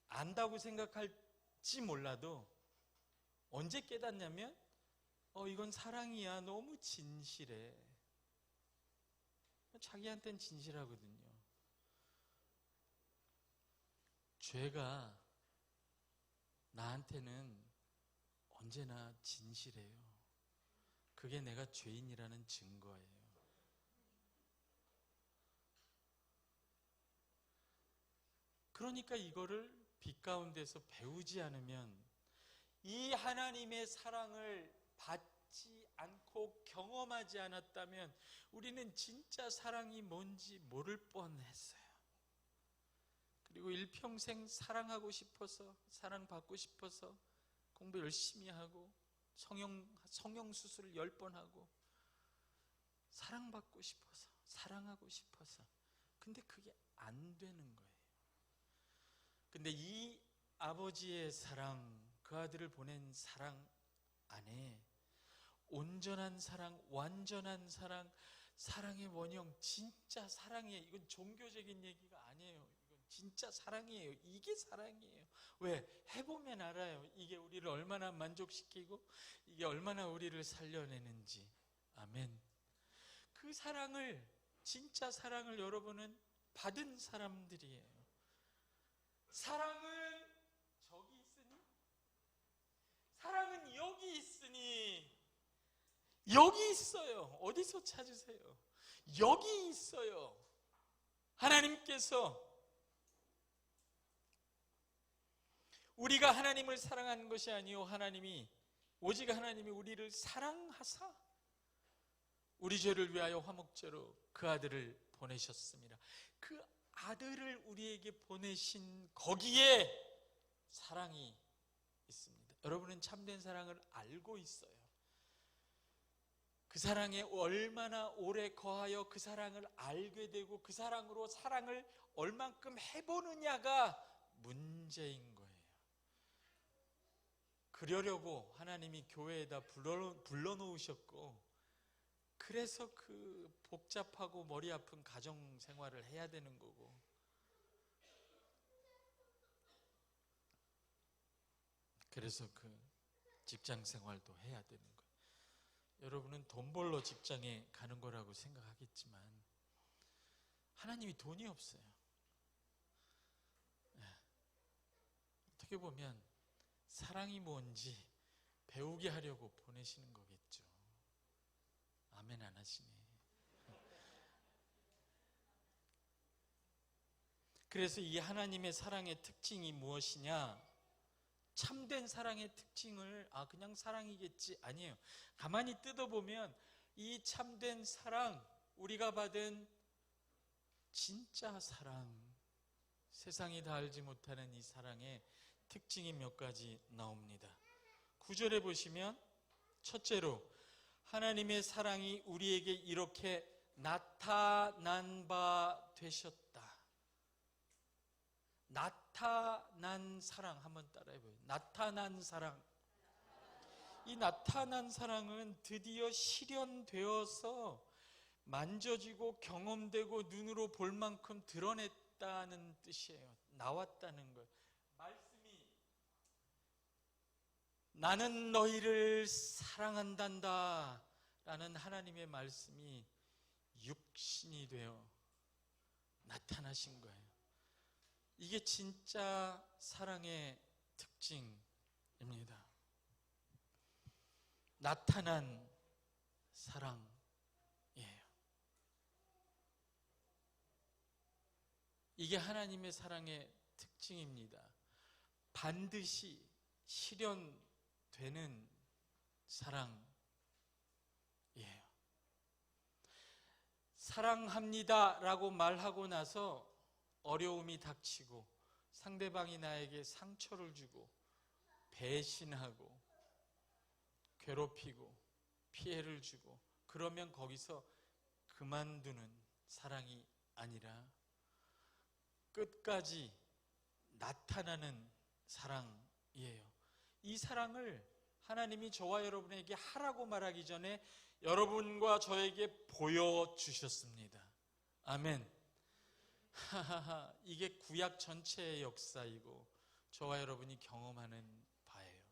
안다고 생각할지 몰라도 언제 깨닫냐면 이건 사랑이야. 너무 진실해. 자기한테는 진실하거든요. 죄가 나한테는 언제나 진실해요. 그게 내가 죄인이라는 증거예요. 그러니까 이거를 빛 가운데서 배우지 않으면, 이 하나님의 사랑을 받지 않고 경험하지 않았다면 우리는 진짜 사랑이 뭔지 모를 뻔했어요. 그리고 일평생 사랑하고 싶어서, 사랑받고 싶어서 공부 열심히 하고 성형수술을 10번 하고 사랑받고 싶어서, 사랑하고 싶어서, 근데 그게 안 되는 거예요. 근데 이 아버지의 사랑, 그 아들을 보낸 사랑 안에 온전한 사랑, 완전한 사랑, 사랑의 원형, 진짜 사랑이에요. 이건 종교적인 얘기가 아니에요. 이건 진짜 사랑이에요. 이게 사랑이에요. 왜? 해보면 알아요. 이게 우리를 얼마나 만족시키고 이게 얼마나 우리를 살려내는지. 아멘. 그 사랑을, 진짜 사랑을 여러분은 받은 사람들이에요. 사랑은 저기 있으니, 사랑은 여기 있으니, 여기 있어요. 어디서 찾으세요? 여기 있어요. 하나님께서, 우리가 하나님을 사랑하는 것이 아니요, 오직 하나님이 우리를 사랑하사 우리 죄를 위하여 화목제로 그 아들을 보내셨습니다. 그 아들을 우리에게 보내신 거기에 사랑이 있습니다. 여러분은 참된 사랑을 알고 있어요. 그 사랑에 얼마나 오래 거하여 그 사랑을 알게 되고 그 사랑으로 사랑을 얼만큼 해보느냐가 문제인 거예요. 그러려고 하나님이 교회에다 불러놓으셨고, 그래서 그 복잡하고 머리 아픈 가정 생활을 해야 되는 거고, 그래서 그 직장 생활도 해야 되는 거예요. 여러분은 돈 벌러 직장에 가는 거라고 생각하겠지만 하나님이 돈이 없어요. 어떻게 보면 사랑이 뭔지 배우게 하려고 보내시는 거겠죠. 아멘 안 하시네. 그래서 이 하나님의 사랑의 특징이 무엇이냐? 참된 사랑의 특징을 그냥 사랑이겠지, 아니에요. 가만히 뜯어보면 이 참된 사랑, 우리가 받은 진짜 사랑, 세상이 다 알지 못하는 이 사랑의 특징이 몇 가지 나옵니다. 9절에 보시면 첫째로 하나님의 사랑이 우리에게 이렇게 나타난 바 되셨다. 나타난 사랑 한번 따라해봐요. 나타난 사랑. 이 나타난 사랑은 드디어 실현되어서 만져지고 경험되고 눈으로 볼 만큼 드러냈다는 뜻이에요. 나왔다는 거예요. 말씀이 나는 너희를 사랑한단다 라는 하나님의 말씀이 육신이 되어 나타나신 거예요. 이게 진짜 사랑의 특징입니다. 나타난 사랑이에요. 이게 하나님의 사랑의 특징입니다. 반드시 실현되는 사랑이에요. 사랑합니다 라고 말하고 나서 어려움이 닥치고 상대방이 나에게 상처를 주고 배신하고 괴롭히고 피해를 주고 그러면 거기서 그만두는 사랑이 아니라 끝까지 나타나는 사랑이에요. 이 사랑을 하나님이 저와 여러분에게 하라고 말하기 전에 여러분과 저에게 보여주셨습니다. 아멘. 이게 구약 전체의 역사이고 저와 여러분이 경험하는 바예요.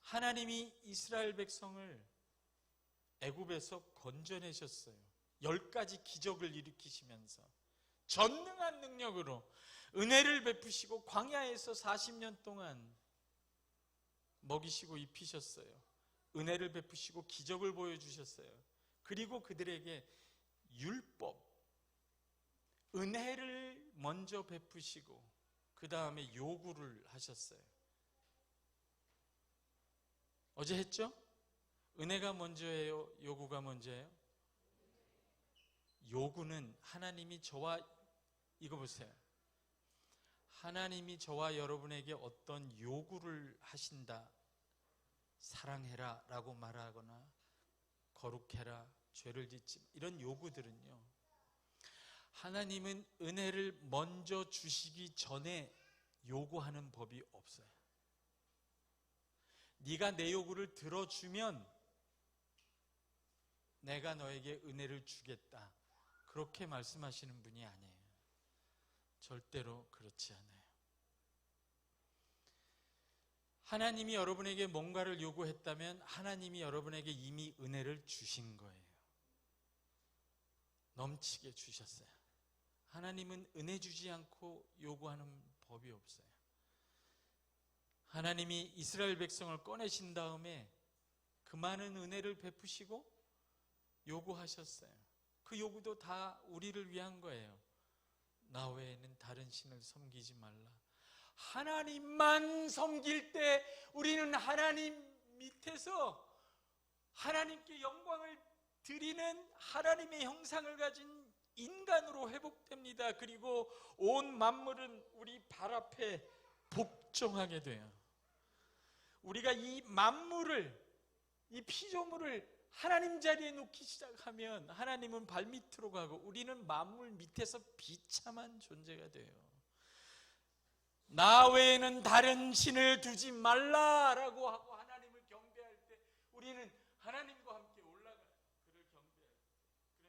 하나님이 이스라엘 백성을 애굽에서 건져내셨어요. 10가지 기적을 일으키시면서 전능한 능력으로 은혜를 베푸시고 광야에서 40년 동안 먹이시고 입히셨어요. 은혜를 베푸시고 기적을 보여주셨어요. 그리고 그들에게 율법, 은혜를 먼저 베푸시고 그 다음에 요구를 하셨어요. 어제 했죠? 은혜가 먼저예요? 요구가 먼저예요? 요구는 하나님이 저와, 이거 보세요. 하나님이 저와 여러분에게 어떤 요구를 하신다. 사랑해라 라고 말하거나 거룩해라, 죄를 짓지 마, 이런 요구들은요, 하나님은 은혜를 먼저 주시기 전에 요구하는 법이 없어요. 네가 내 요구를 들어주면 내가 너에게 은혜를 주겠다, 그렇게 말씀하시는 분이 아니에요. 절대로 그렇지 않아요. 하나님이 여러분에게 뭔가를 요구했다면 하나님이 여러분에게 이미 은혜를 주신 거예요. 넘치게 주셨어요. 하나님은 은혜 주지 않고 요구하는 법이 없어요. 하나님이 이스라엘 백성을 꺼내신 다음에 그 많은 은혜를 베푸시고 요구하셨어요. 그 요구도 다 우리를 위한 거예요. 나 외에는 다른 신을 섬기지 말라. 하나님만 섬길 때 우리는 하나님 밑에서 하나님께 영광을 드리는 하나님의 형상을 가진 인간으로 회복됩니다. 그리고 온 만물은 우리 발 앞에 복종하게 돼요. 우리가 이 만물을, 이 피조물을 하나님 자리에 놓기 시작하면 하나님은 발밑으로 가고 우리는 만물 밑에서 비참한 존재가 돼요. 나 외에는 다른 신을 두지 말라라고 하고 하나님을 경배할 때 우리는 하나님과 함께 올라가요. 그를 경배할 때.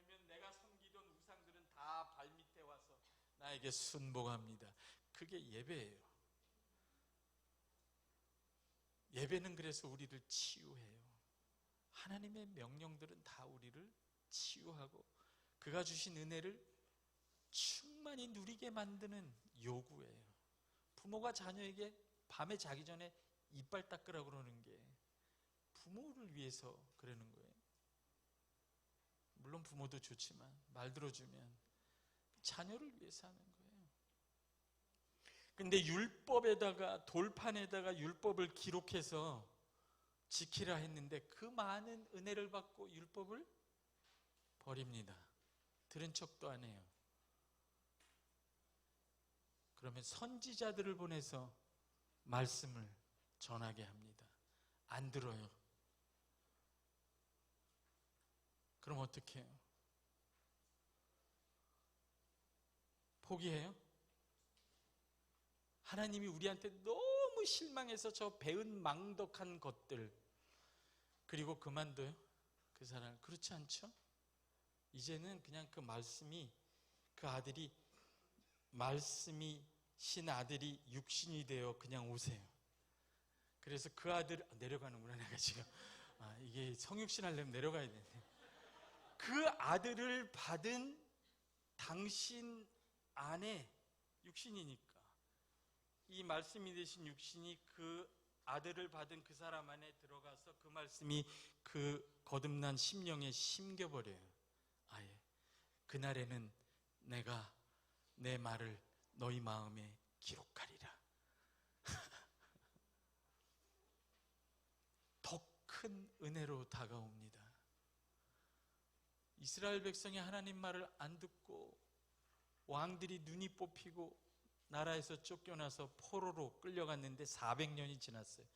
그러면 내가 섬기던 우상들은 다 발밑에 와서 나에게 순복합니다. 그게 예배예요. 예배는 그래서 우리를 치유해요. 하나님의 명령들은 다 우리를 치유하고 그가 주신 은혜를 충만히 누리게 만드는 요구예요. 부모가 자녀에게 밤에 자기 전에 이빨 닦으라고 그러는 게 부모를 위해서 그러는 거예요. 물론 부모도 좋지만 말 들어주면 자녀를 위해서 하는 거예요. 근데 율법에다가, 돌판에다가 율법을 기록해서 지키라 했는데 그 많은 은혜를 받고 율법을 버립니다. 들은 척도 안 해요. 그러면 선지자들을 보내서 말씀을 전하게 합니다. 안 들어요. 그럼 어떻게 해요? 포기해요? 하나님이 우리한테 너무 실망해서 저 배은 망덕한 것들, 그리고 그만둬요? 그 사람 그렇지 않죠? 이제는 그냥 그 말씀이, 그 아들이, 말씀이 신 아들이 육신이 되어 그냥 오세요. 그래서 그 아들, 내려가는구나 내가 지금. 이게 성육신 하려면 내려가야 되네. 그 아들을 받은 당신 안에, 육신이니까 이 말씀이 되신 육신이 그 아들을 받은 그 사람 안에 들어가서 그 말씀이 그 거듭난 심령에 심겨버려요. 아예 그날에는 내가 내 말을 너희 마음에 기록하리라. 더 큰 은혜로 다가옵니다. 이스라엘 백성이 하나님 말을 안 듣고 왕들이 눈이 뽑히고 나라에서 쫓겨나서 포로로 끌려갔는데 400년이 지났어요.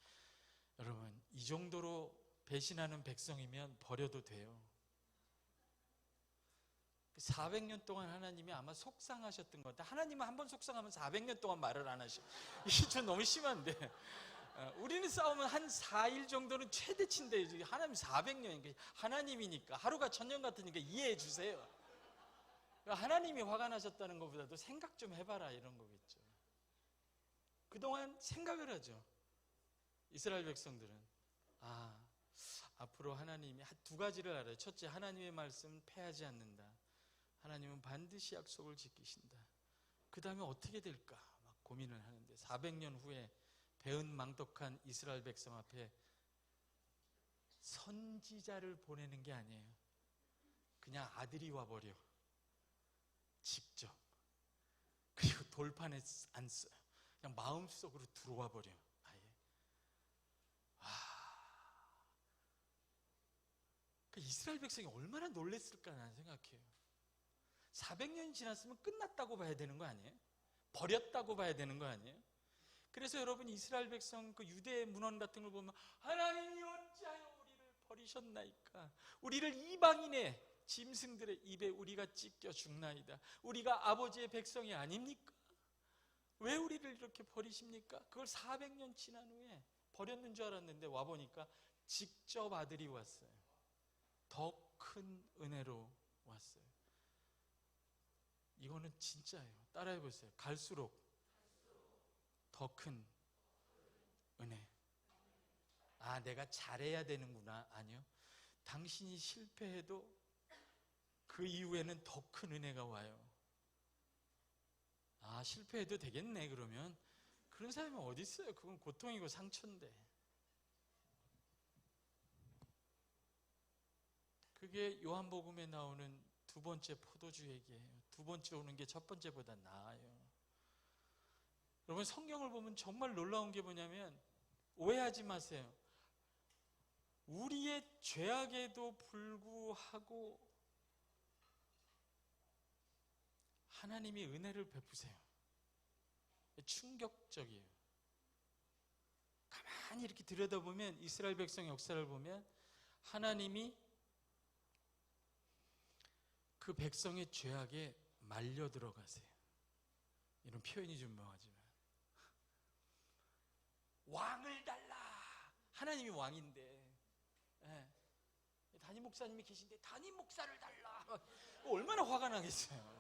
여러분, 이 정도로 배신하는 백성이면 버려도 돼요. 400년 동안 하나님이 아마 속상하셨던 것 같아요. 하나님은 한 번 속상하면 400년 동안 말을 안 하셔. 이게 좀 너무 심한데, 우리는 싸우면 한 4일 정도는 최대치인데 하나님 400년이니까, 하나님이니까 하루가 천년 같으니까 이해해 주세요. 하나님이 화가 나셨다는 것보다도 생각 좀 해봐라 이런 거겠죠. 그동안 생각을 하죠. 이스라엘 백성들은 앞으로 하나님이 두 가지를 알아요. 첫째, 하나님의 말씀은 패하지 않는다. 하나님은 반드시 약속을 지키신다. 그 다음에 어떻게 될까 막 고민을 하는데, 400년 후에 배은망덕한 이스라엘 백성 앞에 선지자를 보내는 게 아니에요. 그냥 아들이 와버려. 직접. 그리고 돌판에 안 써요. 그냥 마음속으로 들어와 버려. 아예. 그러니까 이스라엘 백성이 얼마나 놀랬을까 나는 생각해요. 400년이 지났으면 끝났다고 봐야 되는 거 아니에요? 버렸다고 봐야 되는 거 아니에요? 그래서 여러분, 이스라엘 백성 그 유대 문헌 같은 걸 보면 하나님이 어찌하여 우리를 버리셨나이까? 우리를 이방인의 짐승들의 입에 우리가 찢겨 죽나이다. 우리가 아버지의 백성이 아닙니까? 왜 우리를 이렇게 버리십니까? 그걸 400년 지난 후에 버렸는 줄 알았는데 와보니까 직접 아들이 왔어요. 더 큰 은혜로 왔어요. 이거는 진짜예요. 따라해 보세요. 갈수록 더 큰 은혜. 내가 잘해야 되는구나. 아니요. 당신이 실패해도 그 이후에는 더 큰 은혜가 와요. 실패해도 되겠네 그러면. 그런 사람이 어디 있어요? 그건 고통이고 상처인데. 그게 요한복음에 나오는 두 번째 포도주 얘기예요. 두 번째 오는 게 첫 번째보다 나아요. 여러분, 성경을 보면 정말 놀라운 게 뭐냐면, 오해하지 마세요. 우리의 죄악에도 불구하고 하나님이 은혜를 베푸세요. 충격적이에요. 가만히 이렇게 들여다보면, 이스라엘 백성의 역사를 보면 하나님이 그 백성의 죄악에 말려 들어가세요. 이런 표현이 좀 묘하지만, 왕을 달라. 하나님이 왕인데, 담임 목사님이 계신데 담임 목사를 달라. 얼마나 화가 나겠어요.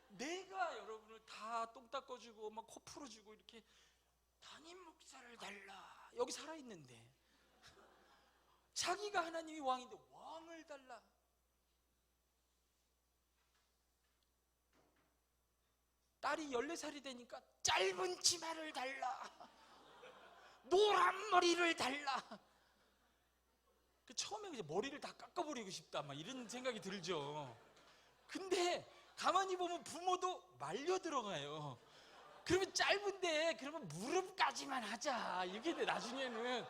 내가 여러분을 다 똥 닦아주고 막 코 풀어주고 이렇게 담임 목사를 달라. 여기 살아있는데 자기가 하나님이 왕인데 왕을 달라. 딸이 14살이 되니까 짧은 치마를 달라. 노란 머리를 달라. 처음에 이제 머리를 다 깎아버리고 싶다 막 이런 생각이 들죠. 근데 가만히 보면 부모도 말려 들어가요. 그러면 짧은데 그러면 무릎까지만 하자. 이게 나중에는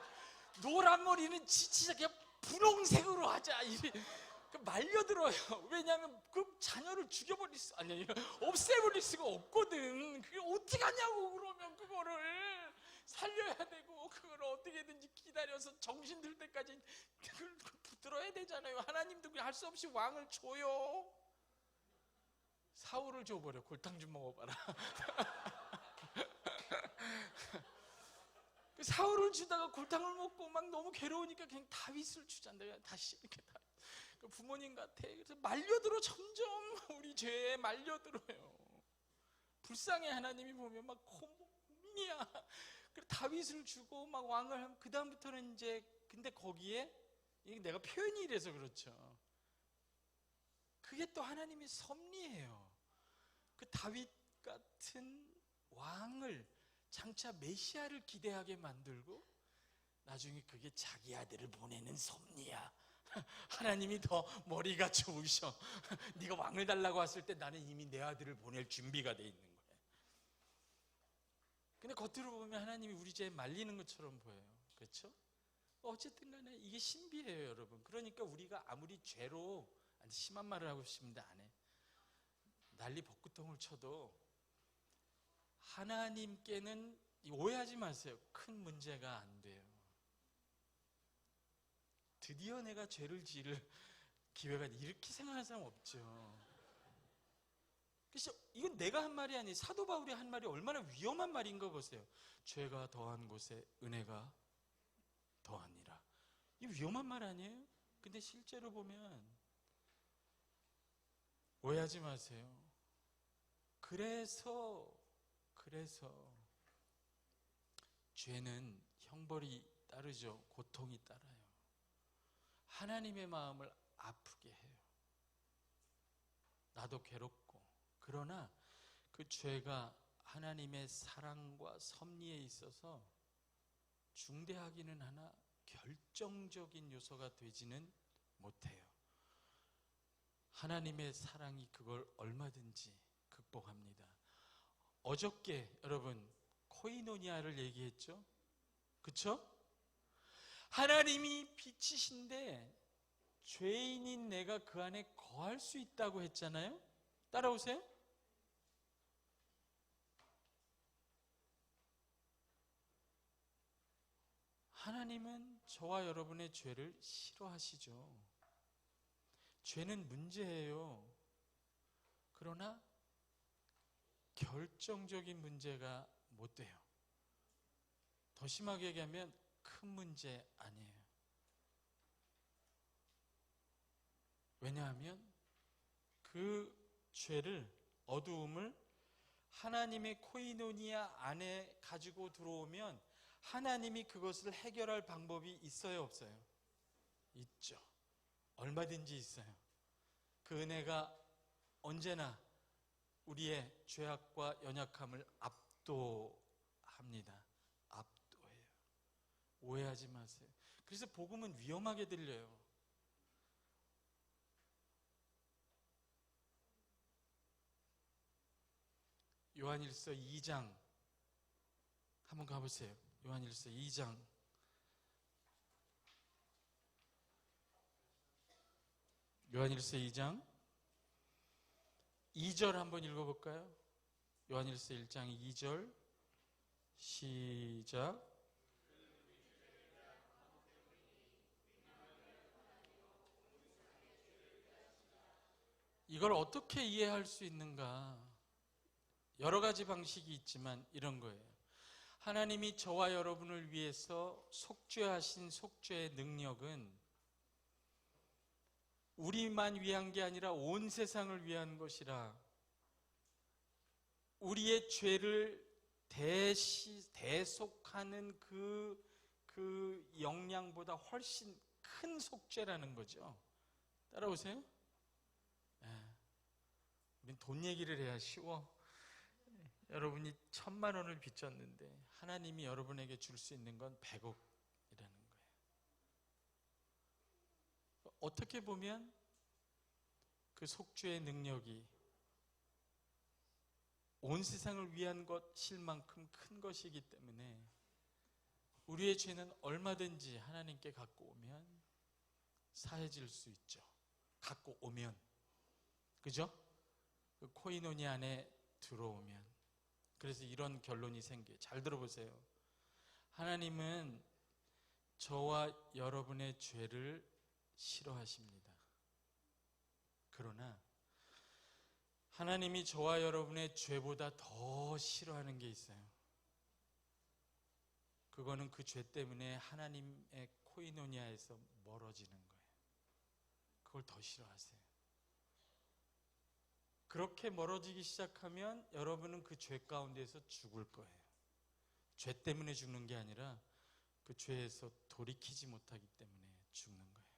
노란 머리는 진짜 그냥 분홍색으로 하자. 말려들어요. 왜냐하면 그 자녀를 죽여버릴 수, 아니 없애버릴 수가 없거든. 그게 어떻게 하냐고. 그러면 그거를 살려야 되고 그걸 어떻게든지 기다려서 정신 들 때까지 그걸 붙들어야 되잖아요. 하나님도 그냥 할 수 없이 왕을 줘요. 사울을 줘버려. 골탕 좀 먹어봐라. 사울을 주다가 골탕을 먹고 막 너무 괴로우니까 그냥 다윗을 주잔다. 다시 이렇게 부모님 같아. 그래서 말려들어. 점점 우리 죄에 말려들어요. 불쌍해. 하나님이 보면 막 고민이야. 그래서 다윗을 주고 막 왕을 하면 그 다음부터는 이제, 근데 거기에 이게 내가 표현이 이래서 그렇죠. 그게 또 하나님의 섭리예요. 그 다윗 같은 왕을 장차 메시아를 기대하게 만들고 나중에 그게 자기 아들을 보내는 섭리야. 하나님이 더 머리가 좋으셔. 네가 왕을 달라고 했을 때 나는 이미 내 아들을 보낼 준비가 돼 있는 거예요. 근데 겉으로 보면 하나님이 우리 죄에 말리는 것처럼 보여요. 그렇죠? 어쨌든 간에 이게 신비해요, 여러분. 그러니까 우리가 아무리 죄로, 심한 말을 하고 싶은데 안 해. 난리 벚구통을 쳐도 하나님께는, 오해하지 마세요, 큰 문제가 안 돼요. 드디어 내가 죄를 지을 기회가, 이렇게 생각하는 사람 없죠. 그래서 이건 내가 한 말이 아니에요. 사도 바울이 한 말이 얼마나 위험한 말인 거 보세요. 죄가 더한 곳에 은혜가 더하니라. 이 위험한 말 아니에요? 근데 실제로 보면 오해하지 마세요. 그래서 죄는 형벌이 따르죠. 고통이 따라요. 하나님의 마음을 아프게 해요. 나도 괴롭고. 그러나 그 죄가 하나님의 사랑과 섭리에 있어서 중대하기는 하나 결정적인 요소가 되지는 못해요. 하나님의 사랑이 그걸 얼마든지 극복합니다. 어저께 여러분 코이노니아를 얘기했죠? 그쵸? 하나님이 빛이신데 죄인인 내가 그 안에 거할 수 있다고 했잖아요? 따라오세요. 하나님은 저와 여러분의 죄를 싫어하시죠. 죄는 문제예요. 그러나 결정적인 문제가 못 돼요. 더 심하게 얘기하면 큰 문제 아니에요. 왜냐하면 그 죄를, 어두움을 하나님의 코이노니아 안에 가지고 들어오면 하나님이 그것을 해결할 방법이 있어요, 없어요? 있죠. 얼마든지 있어요. 그 은혜가 언제나 우리의 죄악과 연약함을 압도합니다. 압도해요. 오해하지 마세요. 그래서 복음은 위험하게 들려요. 요한일서 2장 한번 가보세요. 요한일서 2장 요한일서 2장 2절 한번 읽어볼까요? 요한일서 1장 2절 시작. 이걸 어떻게 이해할 수 있는가? 여러 가지 방식이 있지만 이런 거예요. 하나님이 저와 여러분을 위해서 속죄하신 속죄의 능력은 우리만 위한 게 아니라 온 세상을 위한 것이라, 우리의 죄를 대속하는 그 역량보다 훨씬 큰 속죄라는 거죠. 따라오세요? 우린 돈 얘기를 해야 쉬워. 여러분이 1,000만 원을 빚졌는데 하나님이 여러분에게 줄 수 있는 건 100억이라는 거예요. 어떻게 보면 그 속죄의 능력이 온 세상을 위한 것일 만큼 큰 것이기 때문에 우리의 죄는 얼마든지 하나님께 갖고 오면 사해질 수 있죠. 갖고 오면. 그죠? 그 코이노니 안에 들어오면. 그래서 이런 결론이 생겨요. 잘 들어보세요. 하나님은 저와 여러분의 죄를 싫어하십니다. 그러나 하나님이 저와 여러분의 죄보다 더 싫어하는 게 있어요. 그거는 그 죄 때문에 하나님의 코이노니아에서 멀어지는 거예요. 그걸 더 싫어하세요. 그렇게 멀어지기 시작하면 여러분은 그 죄 가운데에서 죽을 거예요. 죄 때문에 죽는 게 아니라 그 죄에서 돌이키지 못하기 때문에 죽는 거예요.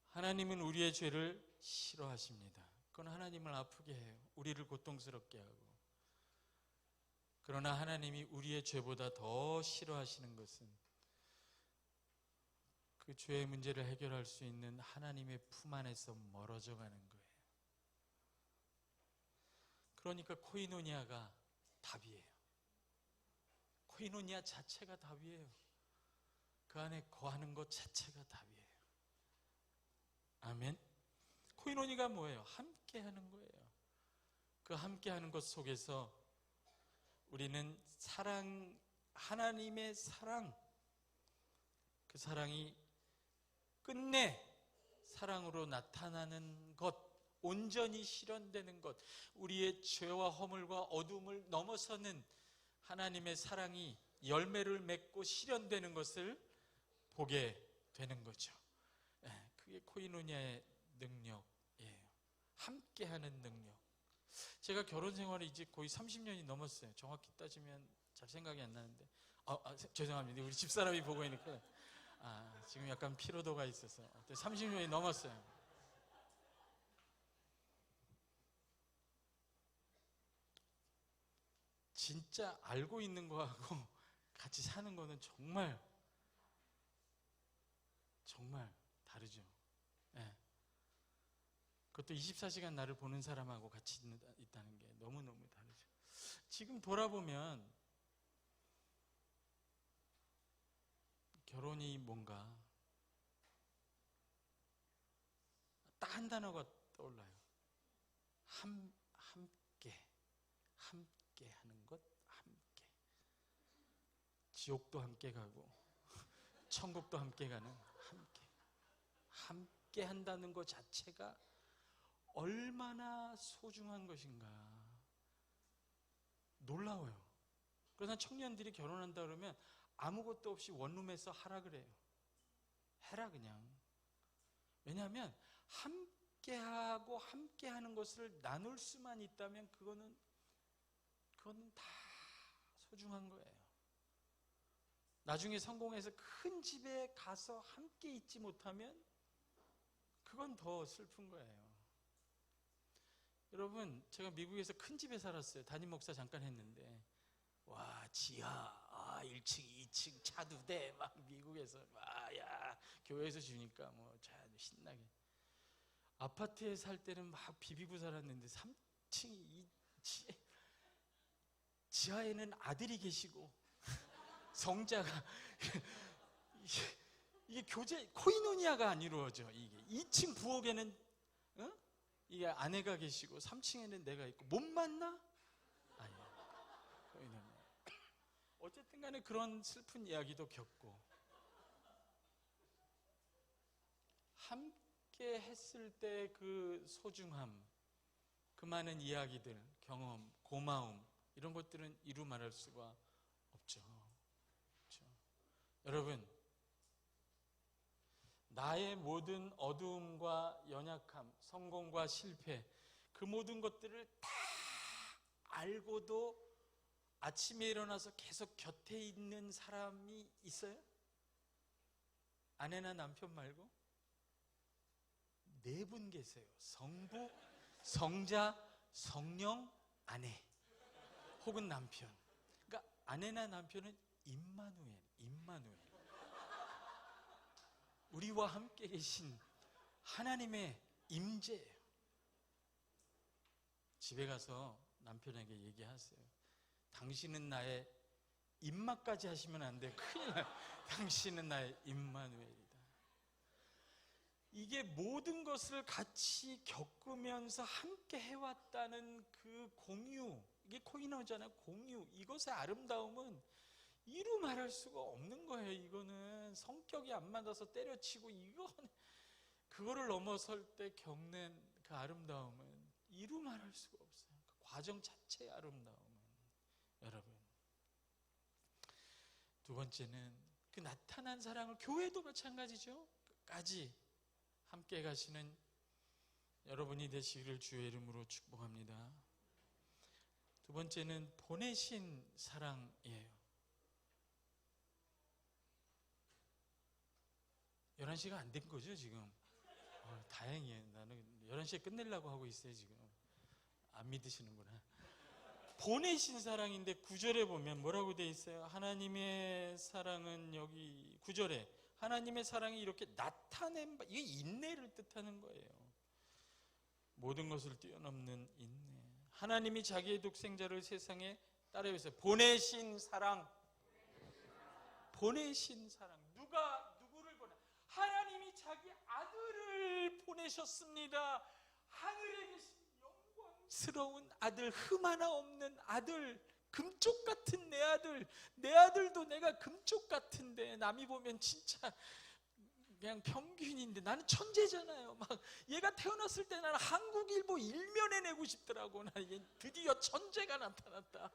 하나님은 우리의 죄를 싫어하십니다. 그건 하나님을 아프게 해요. 우리를 고통스럽게 하고. 그러나 하나님이 우리의 죄보다 더 싫어하시는 것은 그 그 죄의 문제를 해결할 수 있는 하나님의 품 안에서 멀어져 가는 거예요. 그러니까 코이노니아가 답이에요. 코이노니아 자체가 답이에요. 그 안에 거하는 것 자체가 답이에요. 아멘. 코이노니가 뭐예요? 함께 하는 거예요. 그 함께 하는 것 속에서 우리는 사랑, 하나님의 사랑, 그 사랑이 끝내 사랑으로 나타나는 것, 온전히 실현되는 것, 우리의 죄와 허물과 어둠을 넘어서는 하나님의 사랑이 열매를 맺고 실현되는 것을 보게 되는 거죠. 그게 코이노니아의 능력이에요. 함께하는 능력. 제가 결혼 생활이 이제 거의 30년이 넘었어요. 정확히 따지면 잘 생각이 안 나는데. 죄송합니다. 우리 집사람이 보고 있으니까. 지금 약간 피로도가 있어서 30년이 넘었어요. 진짜 알고 있는 거하고 같이 사는 거는 정말 다르죠. 네. 그것도 24시간 나를 보는 사람하고 같이 있다는 게 너무너무 다르죠. 지금 돌아보면 결혼이 뭔가 딱 한 단어가 떠올라요. 함께 하는 것, 함께. 지옥도 함께 가고 천국도 함께 가는 함께 한다는 것 자체가 얼마나 소중한 것인가 놀라워요. 그래서 청년들이 결혼한다 그러면 아무것도 없이 원룸에서 하라 그래요. 해라 그냥. 왜냐하면 함께하고 함께하는 것을 나눌 수만 있다면 그거는 다 소중한 거예요. 나중에 성공해서 큰 집에 가서 함께 있지 못하면 그건 더 슬픈 거예요. 여러분, 제가 미국에서 큰 집에 살았어요. 담임 목사 잠깐 했는데, 와, 지하, 1층, 2층, 차 2대, 막 미국에서, 야, 교회에서 주니까 뭐, 신나게. 아파트에 살 때는 막 비비고 살았는데, 3층, 지하에는 아들이 계시고, 성자가, 이게 코이노니아가 안 이루어져, 이게. 2층 부엌에는, 이게 아내가 계시고 3층에는 내가 있고 못 만나? 아니에요. 어쨌든 간에 그런 슬픈 이야기도 겪고 함께 했을 때 그 소중함, 그 많은 이야기들, 경험, 고마움 이런 것들은 이루 말할 수가 없죠. 그렇죠? 여러분, 나의 모든 어두움과 연약함, 성공과 실패, 그 모든 것들을 다 알고도 아침에 일어나서 계속 곁에 있는 사람이 있어요? 아내나 남편 말고? 4분 계세요. 성부, 성자, 성령, 아내 혹은 남편. 그러니까 아내나 남편은 임마누엘. 우리와 함께 계신 하나님의 임재예요. 집에 가서 남편에게 얘기하세요. 당신은 나의 입맛까지 하시면 안 돼. 큰일 나요. 당신은 나의 임마누엘이다. 이게 모든 것을 같이 겪으면서 함께 해왔다는 그 공유, 이게 코이노잖아요. 공유. 이것의 아름다움은 이루 말할 수가 없는 거예요. 이거는 성격이 안 맞아서 때려치고 그거를 넘어설 때 겪는 그 아름다움은 이루 말할 수가 없어요. 그 과정 자체의 아름다움은. 여러분, 두 번째는 그 나타난 사랑을, 교회도 마찬가지죠. 끝까지 함께 가시는 여러분이 되시기를 주의 이름으로 축복합니다. 두 번째는 보내신 사랑이에요. 11시가 안 된 거죠, 지금? 다행이에요. 나는 11시에 끝내려고 하고 있어요, 지금. 안 믿으시는구나. 보내신 사랑인데 9절에 보면 뭐라고 돼 있어요? 하나님의 사랑은 여기 9절에 하나님의 사랑이 이렇게 나타낸 바, 이게 인내를 뜻하는 거예요. 모든 것을 뛰어넘는 인내. 하나님이 자기의 독생자를 세상에 따라해서 보내신 사랑. 보내신 사랑. 누구를 보내? 하나님이 자기 아들을 보내셨습니다. 하늘에 계신 영광스러운 아들, 흠 하나 없는 아들, 금쪽 같은 내 아들. 내 아들도 내가 금쪽 같은데 남이 보면 진짜 그냥 평균인데 나는 천재잖아요. 막 얘가 태어났을 때 나는 한국일보 일면에 내고 싶더라고. 나 얘 드디어 천재가 나타났다.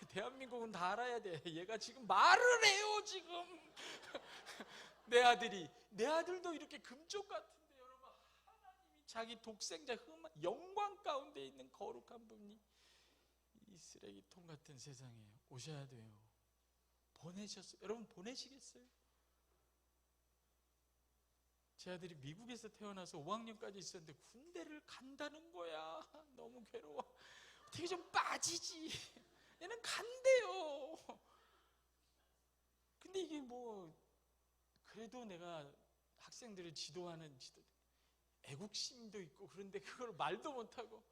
대한민국은 다 알아야 돼. 얘가 지금 말을 해요 지금. 내 아들도 이렇게 금쪽 같은데 여러분, 하나님이 자기 독생자 영광 가운데 있는 거룩한 분이 이 쓰레기통 같은 세상에 오셔야 돼요. 보내셨어요. 여러분 보내시겠어요? 제 아들이 미국에서 태어나서 5학년까지 있었는데 군대를 간다는 거야. 너무 괴로워. 어떻게 좀 빠지지. 얘는 간대요. 근데 이게 뭐 그래도 내가 학생들을 지도하는 애국심도 있고 그런데 그걸 말도 못하고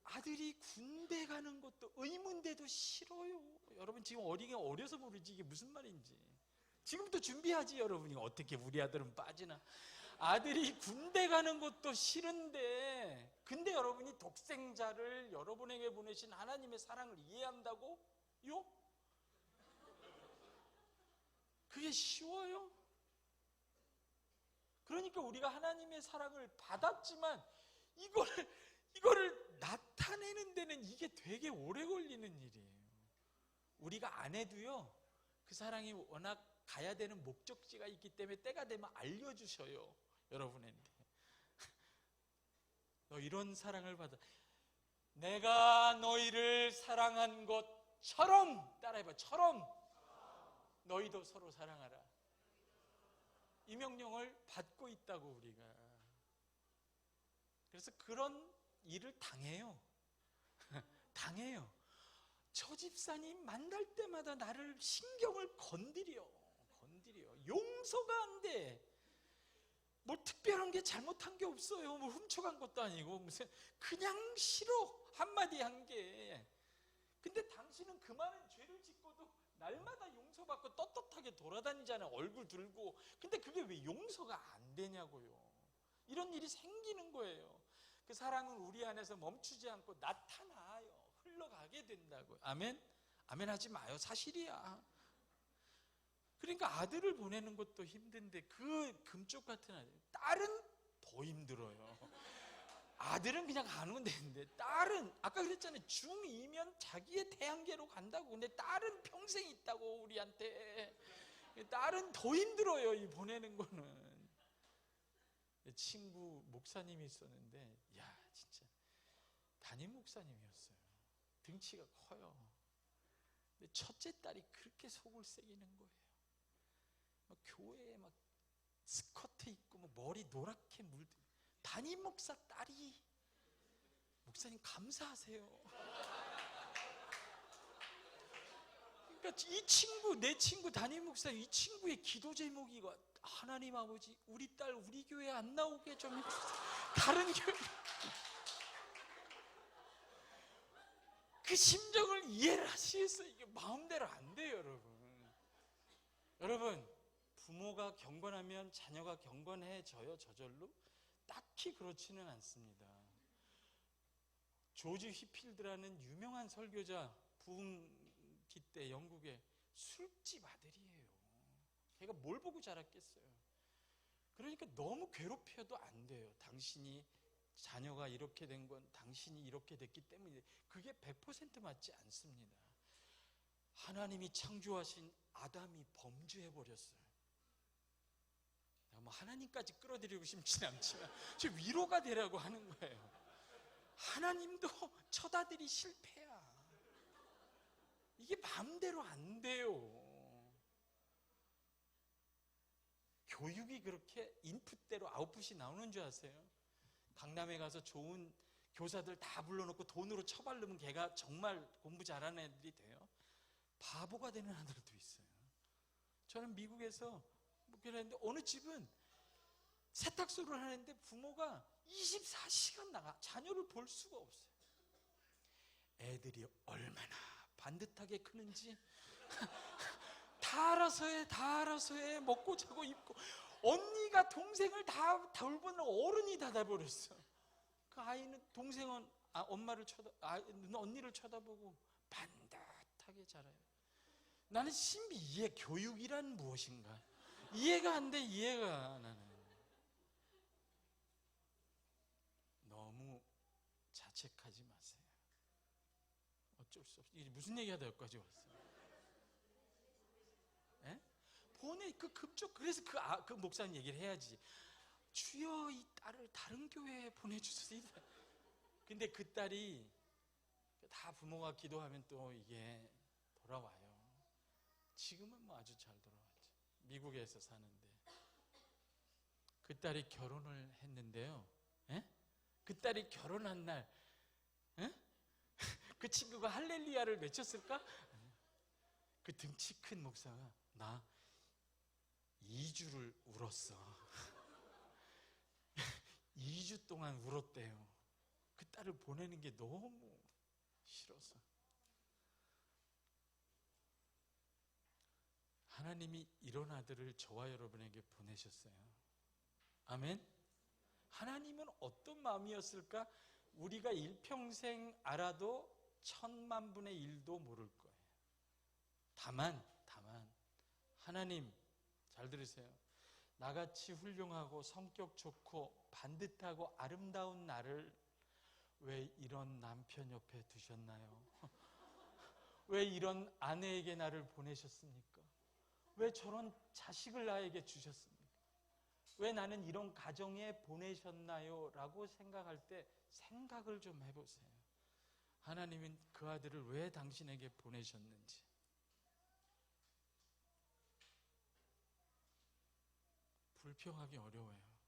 아들이 군대 가는 것도 의문대도 싫어요. 여러분 지금 어려서 모르지 이게 무슨 말인지. 지금부터 준비하지 여러분이. 어떻게 우리 아들은 빠지나. 아들이 군대 가는 것도 싫은데 근데 여러분이 독생자를 여러분에게 보내신 하나님의 사랑을 이해한다고요? 그게 쉬워요? 그러니까 우리가 하나님의 사랑을 받았지만 이거를 나타내는 데는 이게 되게 오래 걸리는 일이에요. 우리가 안 해도요 그 사랑이 워낙 가야 되는 목적지가 있기 때문에 때가 되면 알려주셔요. 여러분한테. 너 이런 사랑을 받아. 내가 너희를 사랑한 것처럼, 따라해봐. 처럼 너희도 서로 사랑하라. 이 명령을 받고 있다고 우리가. 그래서 그런 일을 당해요. 당해요. 저 집사님 만날 때마다 나를 신경을 건드려. 용서가 안 돼. 뭐 특별한 게 잘못한 게 없어요. 뭐 훔쳐간 것도 아니고 무슨 그냥 싫어 한마디 한 게. 근데 당신은 그 많은 죄를 짓고도 날마다 용서받고 떳떳하게 돌아다니잖아요. 얼굴 들고. 근데 그게 왜 용서가 안 되냐고요. 이런 일이 생기는 거예요. 그 사랑은 우리 안에서 멈추지 않고 나타나요. 흘러가게 된다고요. 아멘? 아멘 하지 마요. 사실이야. 그러니까 아들을 보내는 것도 힘든데 그 금쪽 같은 아들, 딸은 더 힘들어요. 아들은 그냥 가면 되는데 딸은 아까 그랬잖아요. 중2면 자기의 태양계로 간다고. 근데 딸은 평생 있다고 우리한테. 딸은 더 힘들어요. 이 보내는 거는. 친구 목사님이 있었는데 야 진짜 담임 목사님이었어요. 등치가 커요. 근데 첫째 딸이 그렇게 속을 새기는 거예요. 막 교회에 막 스커트 입고 뭐 머리 노랗게 물들. 담임 목사 딸이. 목사님 감사하세요. 그러니까 이 친구, 내 친구 담임 목사, 이 친구의 기도 제목이 하나님 아버지 우리 딸 우리 교회 안 나오게 좀 해주세요. 다른 교회. 그 심정을 이해를 하시겠어요? 이게 마음대로 안 돼요, 여러분. 여러분, 부모가 경건하면 자녀가 경건해져요, 저절로? 딱히 그렇지는 않습니다. 조지 휘필드라는 유명한 설교자, 부흥기 때 영국의 술집 아들이에요. 걔가 뭘 보고 자랐겠어요? 그러니까 너무 괴롭혀도 안 돼요. 당신이 자녀가 이렇게 된 건 당신이 이렇게 됐기 때문에. 그게 100% 맞지 않습니다. 하나님이 창조하신 아담이 범죄해버렸어요. 내가 뭐 하나님까지 끌어들이고 싶지는 않지만 저 위로가 되라고 하는 거예요. 하나님도 첫 아들이 실패야. 이게 마음대로 안 돼요. 교육이 그렇게 인풋대로 아웃풋이 나오는 줄 아세요? 강남에 가서 좋은 교사들 다 불러놓고 돈으로 처바르면 걔가 정말 공부 잘하는 애들이 돼요. 바보가 되는 아들도 있어요. 저는 미국에서 그랬는데 어느 집은 세탁소를 하는데 부모가 24시간 나가 자녀를 볼 수가 없어요. 애들이 얼마나 반듯하게 크는지 다 알아서 해 먹고 자고 입고. 언니가 동생을 다 돌보는 어른이 다 돼버렸어. 그 아이는 동생은 언니를 쳐다보고 반듯하게 자라요. 나는 신비 이해 교육이란 무엇인가 이해가 안 돼. 나는 너무 자책하지 마세요. 어쩔 수 없어. 이게 무슨 얘기하다 여기까지 왔어요? 예? 그 급조. 그래서 그 목사님 얘기를 해야지. 주여 이 딸을 다른 교회에 보내주세요. 근데 그 딸이 다 부모가 기도하면 또 이게 돌아와요. 지금은 뭐 아주 잘 돌아왔죠. 미국에서 사는데 그 딸이 결혼을 했는데요. 예? 그 딸이 결혼한 날 그 친구가 할렐루야를 외쳤을까? 그 등치 큰 목사가 나 2주를 울었어. 2주 동안 울었대요. 그 딸을 보내는 게 너무 싫어서. 하나님이 이런 아들을 저와 여러분에게 보내셨어요. 아멘. 하나님은 어떤 마음이었을까? 우리가 일평생 알아도 1000만분의 1도 모를 거예요. 다만 하나님, 잘 들으세요. 나같이 훌륭하고 성격 좋고 반듯하고 아름다운 나를 왜 이런 남편 옆에 두셨나요? 왜 이런 아내에게 나를 보내셨습니까? 왜 저런 자식을 나에게 주셨습니까? 왜 나는 이런 가정에 보내셨나요? 라고 생각할 때 생각을 좀 해보세요. 하나님은 그 아들을 왜 당신에게 보내셨는지. 불평하기 어려워요.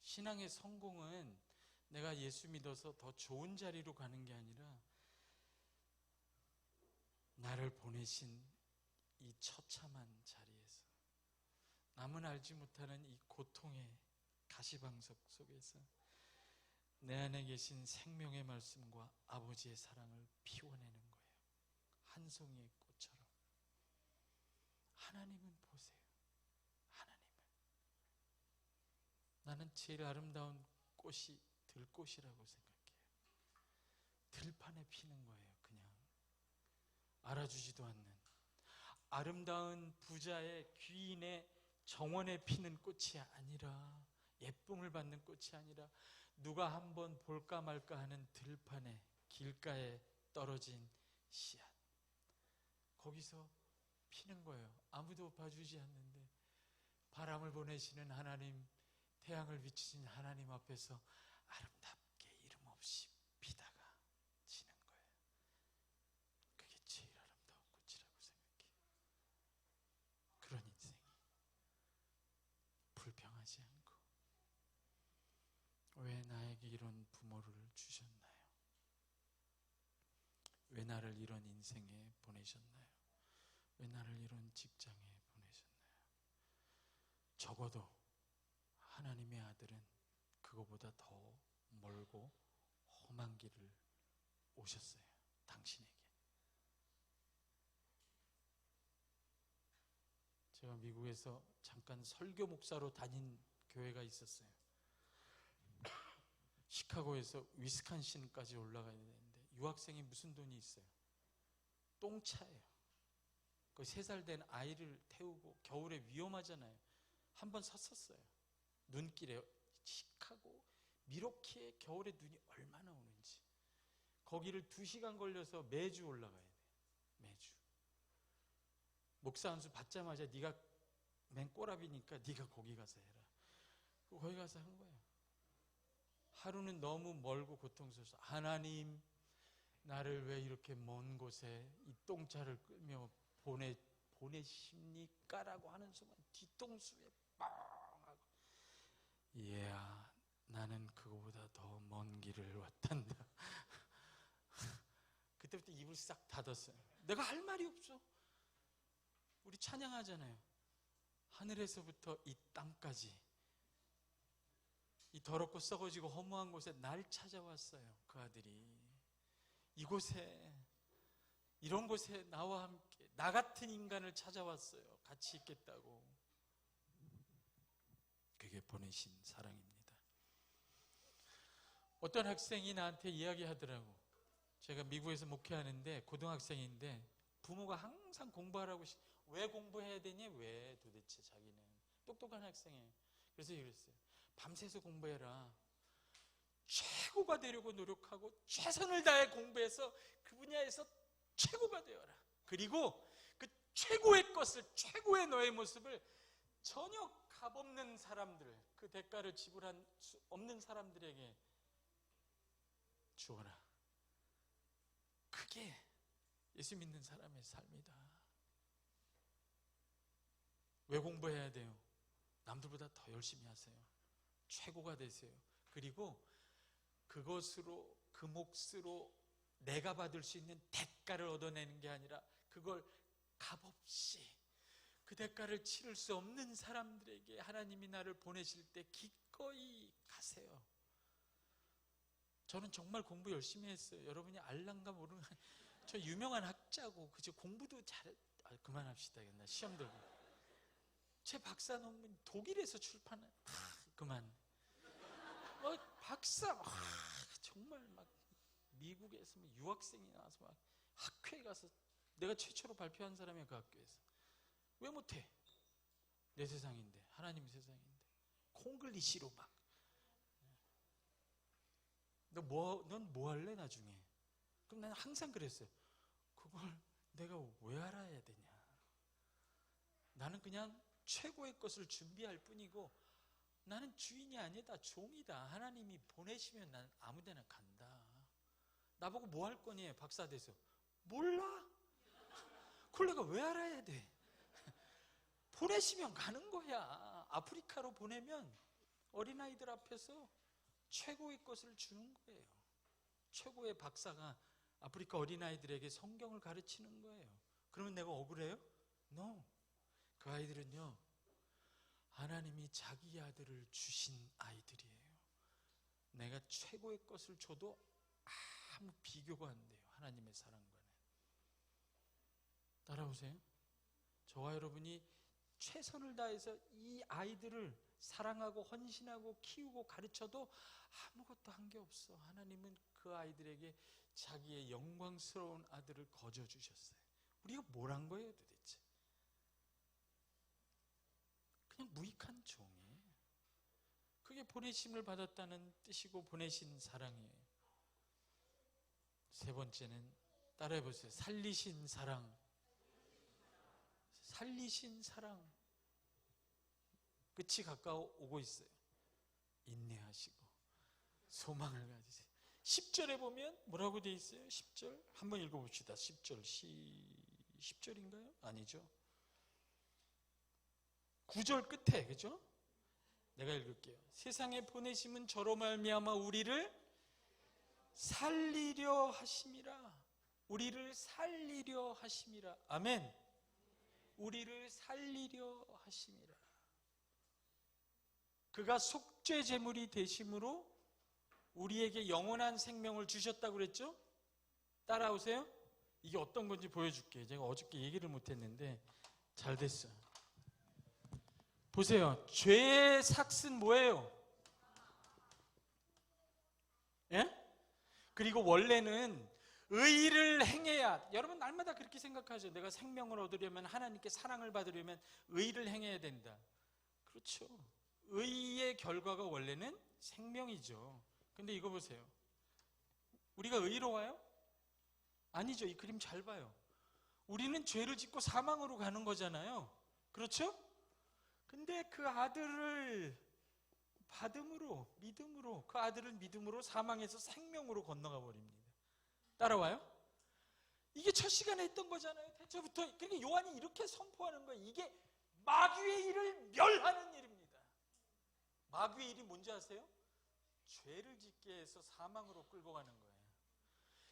신앙의 성공은 내가 예수 믿어서 더 좋은 자리로 가는 게 아니라 나를 보내신 이 처참한 자리에서, 남은 알지 못하는 이 고통의 가시방석 속에서 내 안에 계신 생명의 말씀과 아버지의 사랑을 피워내는 거예요. 한 송이의 꽃처럼. 하나님은 보세요. 하나님은. 나는 제일 아름다운 꽃이 들꽃이라고 생각해요. 들판에 피는 거예요. 그냥 알아주지도 않는 아름다운 부자의 귀인의 정원에 피는 꽃이 아니라, 예쁨을 받는 꽃이 아니라 누가 한번 볼까 말까 하는 들판에, 길가에 떨어진 씨앗, 거기서 피는 거예요. 아무도 봐주지 않는데 바람을 보내시는 하나님, 태양을 비추신 하나님 앞에서 아름답게 이름 없이 피다가 지는 거예요. 그게 제일 아름다운 꽃이라고 생각해요. 그런 인생이 불평하지 않고, 왜 나에게 이런 부모를 주셨나요? 왜 나를 이런 인생에 보내셨나요? 왜 나를 이런 직장에 보내셨나요? 적어도 하나님의 아들은 그거보다 더 멀고 험한 길을 오셨어요. 당신에게. 제가 미국에서 잠깐 설교 목사로 다닌 교회가 있었어요. 시카고에서 위스콘신까지 올라가야 되는데 유학생이 무슨 돈이 있어요? 똥차예요. 그 3살 된 아이를 태우고, 겨울에 위험하잖아요. 한번 섰었어요. 눈길에. 시카고 미러키에 겨울에 눈이 얼마나 오는지. 거기를 2시간 걸려서 매주 올라가야 돼요. 매주. 목사 한 수 받자마자 네가 맨 꼬라비니까 네가 거기 가서 해라. 거기 가서 한 거예요. 하루는 너무 멀고 고통스러워서, 하나님, 나를 왜 이렇게 먼 곳에 이 똥차를 끌며 보내십니까? 라고 하는 순간 뒤통수에 빵 하고, 얘야, 나는 그거보다 더 먼 길을 왔단다. 그때부터 입을 싹 닫았어요. 내가 할 말이 없어. 우리 찬양하잖아요. 하늘에서부터 이 땅까지, 이 더럽고 썩어지고 허무한 곳에 날 찾아왔어요. 그 아들이 이곳에, 이런 곳에 나와 함께 나 같은 인간을 찾아왔어요. 같이 있겠다고. 그게 보내신 사랑입니다. 어떤 학생이 나한테 이야기하더라고. 제가 미국에서 목회하는데 고등학생인데 부모가 항상 공부하라고, 왜 공부해야 되니? 왜 도대체 자기는 똑똑한 학생이에요. 그래서 이랬어요. 밤새서 공부해라. 최고가 되려고 노력하고 최선을 다해 공부해서 그 분야에서 최고가 되어라. 그리고 그 최고의 것을, 최고의 너의 모습을 전혀 값없는 사람들, 그 대가를 지불할 수 없는 사람들에게 주어라. 그게 예수 믿는 사람의 삶이다. 왜 공부해야 돼요? 남들보다 더 열심히 하세요. 최고가 되세요. 그리고 그것으로, 그 몫으로 내가 받을 수 있는 대가를 얻어내는 게 아니라 그걸 값없이, 그 대가를 치를 수 없는 사람들에게 하나님이 나를 보내실 때 기꺼이 가세요. 저는 정말 공부 열심히 했어요. 여러분이 알란가 모르는, 저 유명한 학자고, 그죠? 공부도 잘, 그만합시다. 나 시험 들고. 제 박사 논문 독일에서 출판한, 그만. 박사, 정말 막 미국에서 유학생이 나와서 막 학회에 가서, 내가 최초로 발표한 사람이야, 그 학교에서. 왜 못해? 내 세상인데, 하나님 세상인데. 콩글리시로 막. 넌 뭐 할래 나중에? 그럼 나는 항상 그랬어요. 그걸 내가 왜 알아야 되냐? 나는 그냥 최고의 것을 준비할 뿐이고, 나는 주인이 아니다, 종이다. 하나님이 보내시면 난 아무 데나 간다. 나보고 뭐 할 거니? 박사 돼서. 몰라. 그걸 내가 왜 알아야 돼? 보내시면 가는 거야. 아프리카로 보내면 어린아이들 앞에서 최고의 것을 주는 거예요. 최고의 박사가 아프리카 어린아이들에게 성경을 가르치는 거예요. 그러면 내가 억울해요? No. 그 아이들은요, 하나님이 자기 아들을 주신 아이들이에요. 내가 최고의 것을 줘도 아무 비교가 안 돼요. 하나님의 사랑과는. 따라오세요. 저와 여러분이 최선을 다해서 이 아이들을 사랑하고 헌신하고 키우고 가르쳐도 아무것도 한 게 없어. 하나님은 그 아이들에게 자기의 영광스러운 아들을 거저 주셨어요. 우리가 뭘 한 거예요 도대체? 그냥 무익한 종이에요. 그게 보내심을 받았다는 뜻이고 보내신 사랑이에요. 세 번째는 따라해보세요. 살리신 사랑. 살리신 사랑. 끝이 가까워오고 있어요. 인내하시고 소망을 가지세요. 10절에 보면 뭐라고 돼 있어요? 10절 한번 읽어봅시다. 10절 10절인가요? 아니죠. 9절 끝에, 그죠? 내가 읽을게요. 세상에 보내심은 저로 말미암아 우리를 살리려 하심이라. 우리를 살리려 하심이라. 아멘. 우리를 살리려 하심이라. 그가 속죄 제물이 되심으로 우리에게 영원한 생명을 주셨다고 그랬죠? 따라오세요. 이게 어떤 건지 보여줄게요. 제가 어저께 얘기를 못했는데 잘 됐어요. 보세요. 죄의 삭은 뭐예요? 예? 그리고 원래는 의를 행해야, 여러분 날마다 그렇게 생각하죠. 내가 생명을 얻으려면, 하나님께 사랑을 받으려면 의를 행해야 된다. 그렇죠. 의의 결과가 원래는 생명이죠. 근데 이거 보세요. 우리가 의로워요? 아니죠. 이 그림 잘 봐요. 우리는 죄를 짓고 사망으로 가는 거잖아요. 그렇죠? 근데 그 아들을 받음으로, 믿음으로, 그 아들을 믿음으로 사망에서 생명으로 건너가 버립니다. 따라와요? 이게 첫 시간에 했던 거잖아요. 태초부터. 그러니까 요한이 이렇게 선포하는 거예요. 이게 마귀의 일을 멸하는 일입니다. 마귀의 일이 뭔지 아세요? 죄를 짓게 해서 사망으로 끌고 가는 거예요.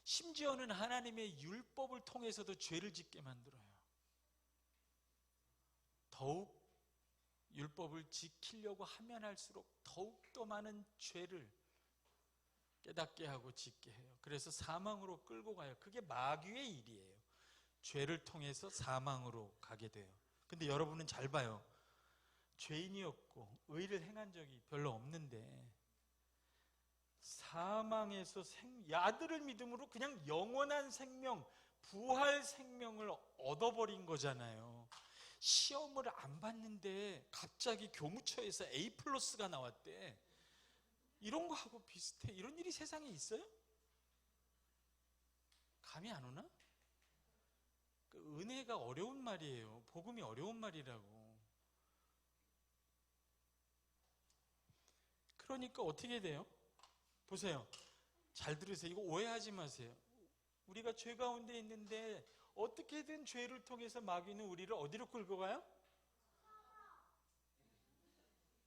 심지어는 하나님의 율법을 통해서도 죄를 짓게 만들어요. 더욱 율법을 지키려고 하면 할수록 더욱더 많은 죄를 깨닫게 하고 짓게 해요. 그래서 사망으로 끌고 가요. 그게 마귀의 일이에요. 죄를 통해서 사망으로 가게 돼요. 근데 여러분은 잘 봐요. 죄인이었고 의를 행한 적이 별로 없는데 사망에서 야들을 믿음으로 그냥 영원한 생명, 부활 생명을 얻어버린 거잖아요. 시험을 안 봤는데 갑자기 교무처에서 A+가 나왔대. 이런 거하고 비슷해. 이런 일이 세상에 있어요? 감이 안 오나? 그 은혜가 어려운 말이에요. 복음이 어려운 말이라고. 그러니까 어떻게 돼요? 보세요. 잘 들으세요. 이거 오해하지 마세요. 우리가 죄 가운데 있는데 어떻게든 죄를 통해서 마귀는 우리를 어디로 끌고 가요?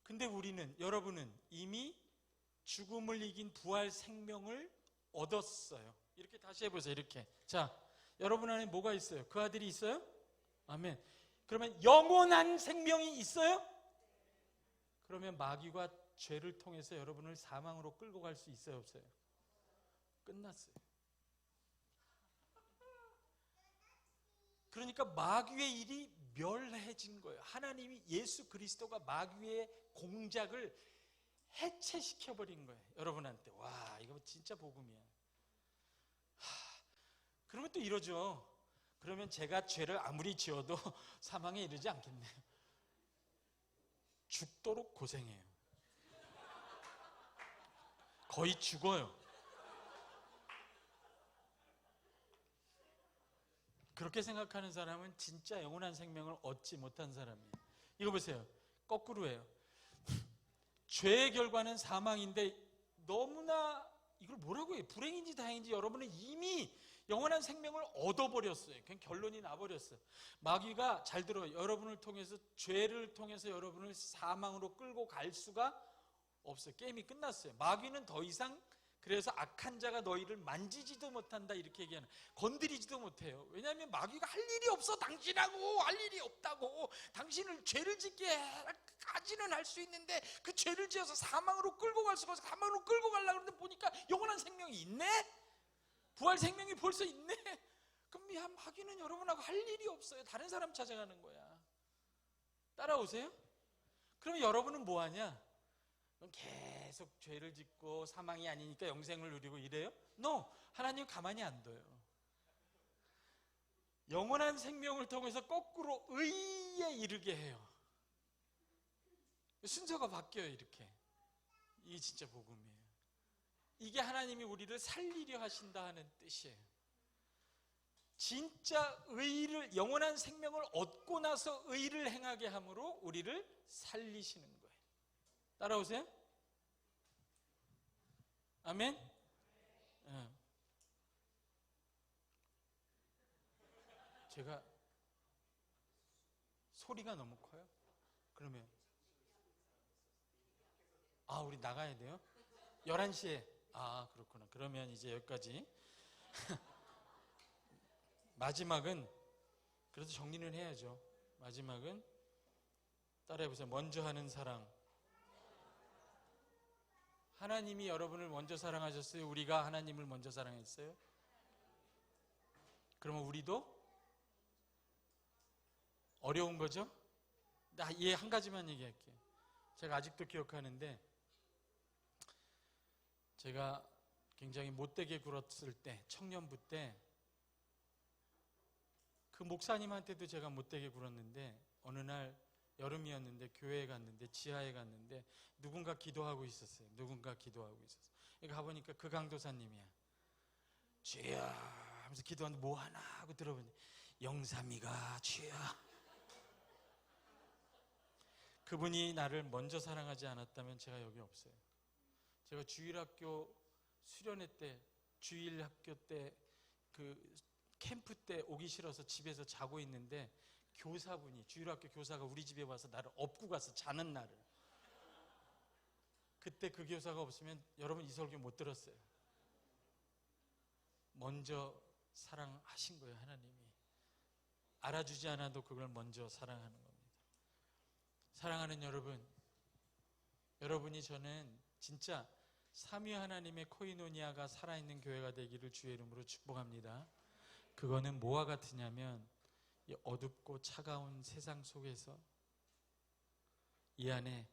근데 우리는, 여러분은 이미 죽음을 이긴 부활 생명을 얻었어요. 이렇게 다시 해보세요. 이렇게. 자, 여러분 안에 뭐가 있어요? 그 아들이 있어요? 아멘. 그러면 영원한 생명이 있어요? 그러면 마귀가 죄를 통해서 여러분을 사망으로 끌고 갈 수 있어요? 없어요? 끝났어요. 그러니까 마귀의 일이 멸해진 거예요. 하나님이, 예수 그리스도가 마귀의 공작을 해체시켜버린 거예요. 여러분한테. 와, 이거 진짜 복음이야. 그러면 또 이러죠. 그러면 제가 죄를 아무리 지어도 사망에 이르지 않겠네요. 죽도록 고생해요. 거의 죽어요. 그렇게 생각하는 사람은 진짜 영원한 생명을 얻지 못한 사람이에요. 이거 보세요. 거꾸로예요. 죄의 결과는 사망인데 너무나 이걸 뭐라고 해요? 불행인지 다행인지 여러분은 이미 영원한 생명을 얻어버렸어요. 그냥 결론이 나버렸어요. 마귀가, 잘 들어요. 여러분을 통해서, 죄를 통해서 여러분을 사망으로 끌고 갈 수가 없어요. 게임이 끝났어요. 마귀는 더 이상, 그래서 악한 자가 너희를 만지지도 못한다 이렇게 얘기하는, 건드리지도 못해요. 왜냐하면 마귀가 할 일이 없어. 당신하고 할 일이 없다고. 당신을 죄를 짓게 까지는 할 수 있는데 그 죄를 지어서 사망으로 끌고 갈 수가 없어. 사망으로 끌고 가려고 하는데 보니까 영원한 생명이 있네? 부활 생명이 벌써 있네? 그럼 마귀는 여러분하고 할 일이 없어요. 다른 사람 찾아가는 거야. 따라오세요? 그럼 여러분은 뭐하냐? 계속 죄를 짓고 사망이 아니니까 영생을 누리고 이래요? No! 하나님 가만히 안 둬요. 영원한 생명을 통해서 거꾸로 의에 이르게 해요. 순서가 바뀌어요. 이렇게. 이게 진짜 복음이에요. 이게 하나님이 우리를 살리려 하신다 하는 뜻이에요. 진짜 의를, 영원한 생명을 얻고 나서 의를 행하게 함으로 우리를 살리시는 거예요. 따라오세요? 아멘? 네. 제가 소리가 너무 커요? 그러면 우리 나가야 돼요? 11시에. 그렇구나. 그러면 이제 여기까지. 마지막은 그래도 정리는 해야죠. 마지막은 따라해보세요. 먼저 하는 사랑. 하나님이 여러분을 먼저 사랑하셨어요? 우리가 하나님을 먼저 사랑했어요? 그러면 우리도 어려운 거죠? 나 한 가지만 얘기할게요. 제가 아직도 기억하는데, 제가 굉장히 못되게 굴었을 때, 청년부 때, 그 목사님한테도 제가 못되게 굴었는데, 어느 날 여름이었는데 교회에 갔는데, 지하에 갔는데 누군가 기도하고 있었어요. 누군가 기도하고 있었어요. 가보니까 그 강도사님이야. 주여 하면서 기도하는데 뭐 하나 하고 들어보니 영삼이가 주여. 그분이 나를 먼저 사랑하지 않았다면 제가 여기 없어요. 제가 주일학교 수련회 때, 주일학교 때, 그 캠프 때 오기 싫어서 집에서 자고 있는데 교사분이, 주일학교 교사가 우리 집에 와서 나를 업고 가서 자는 날을, 그때 그 교사가 없으면 여러분 이 설교 못 들었어요. 먼저 사랑하신 거예요. 하나님이 알아주지 않아도 그걸 먼저 사랑하는 겁니다. 사랑하는 여러분, 여러분이 저는 진짜 삼위 하나님의 코이노니아가 살아있는 교회가 되기를 주의 이름으로 축복합니다. 그거는 뭐와 같으냐면 이 어둡고 차가운 세상 속에서 이 안에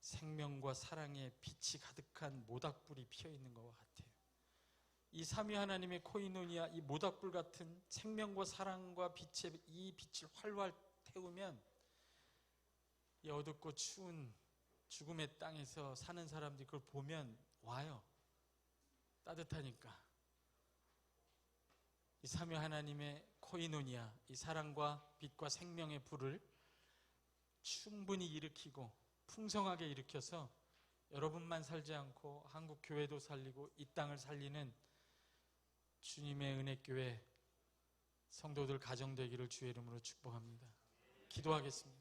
생명과 사랑의 빛이 가득한 모닥불이 피어있는 것과 같아요. 이 삼위 하나님의 코이노니아, 이 모닥불 같은 생명과 사랑과 빛의 이 빛을 활활 태우면 이 어둡고 추운 죽음의 땅에서 사는 사람들이 그걸 보면 와요. 따뜻하니까. 이 삼위 하나님의 코이노니아, 이 사랑과 빛과 생명의 불을 충분히 일으키고 풍성하게 일으켜서 여러분만 살지 않고 한국 교회도 살리고 이 땅을 살리는 주님의 은혜교회 성도들 가정되기를 주의 이름으로 축복합니다. 기도하겠습니다.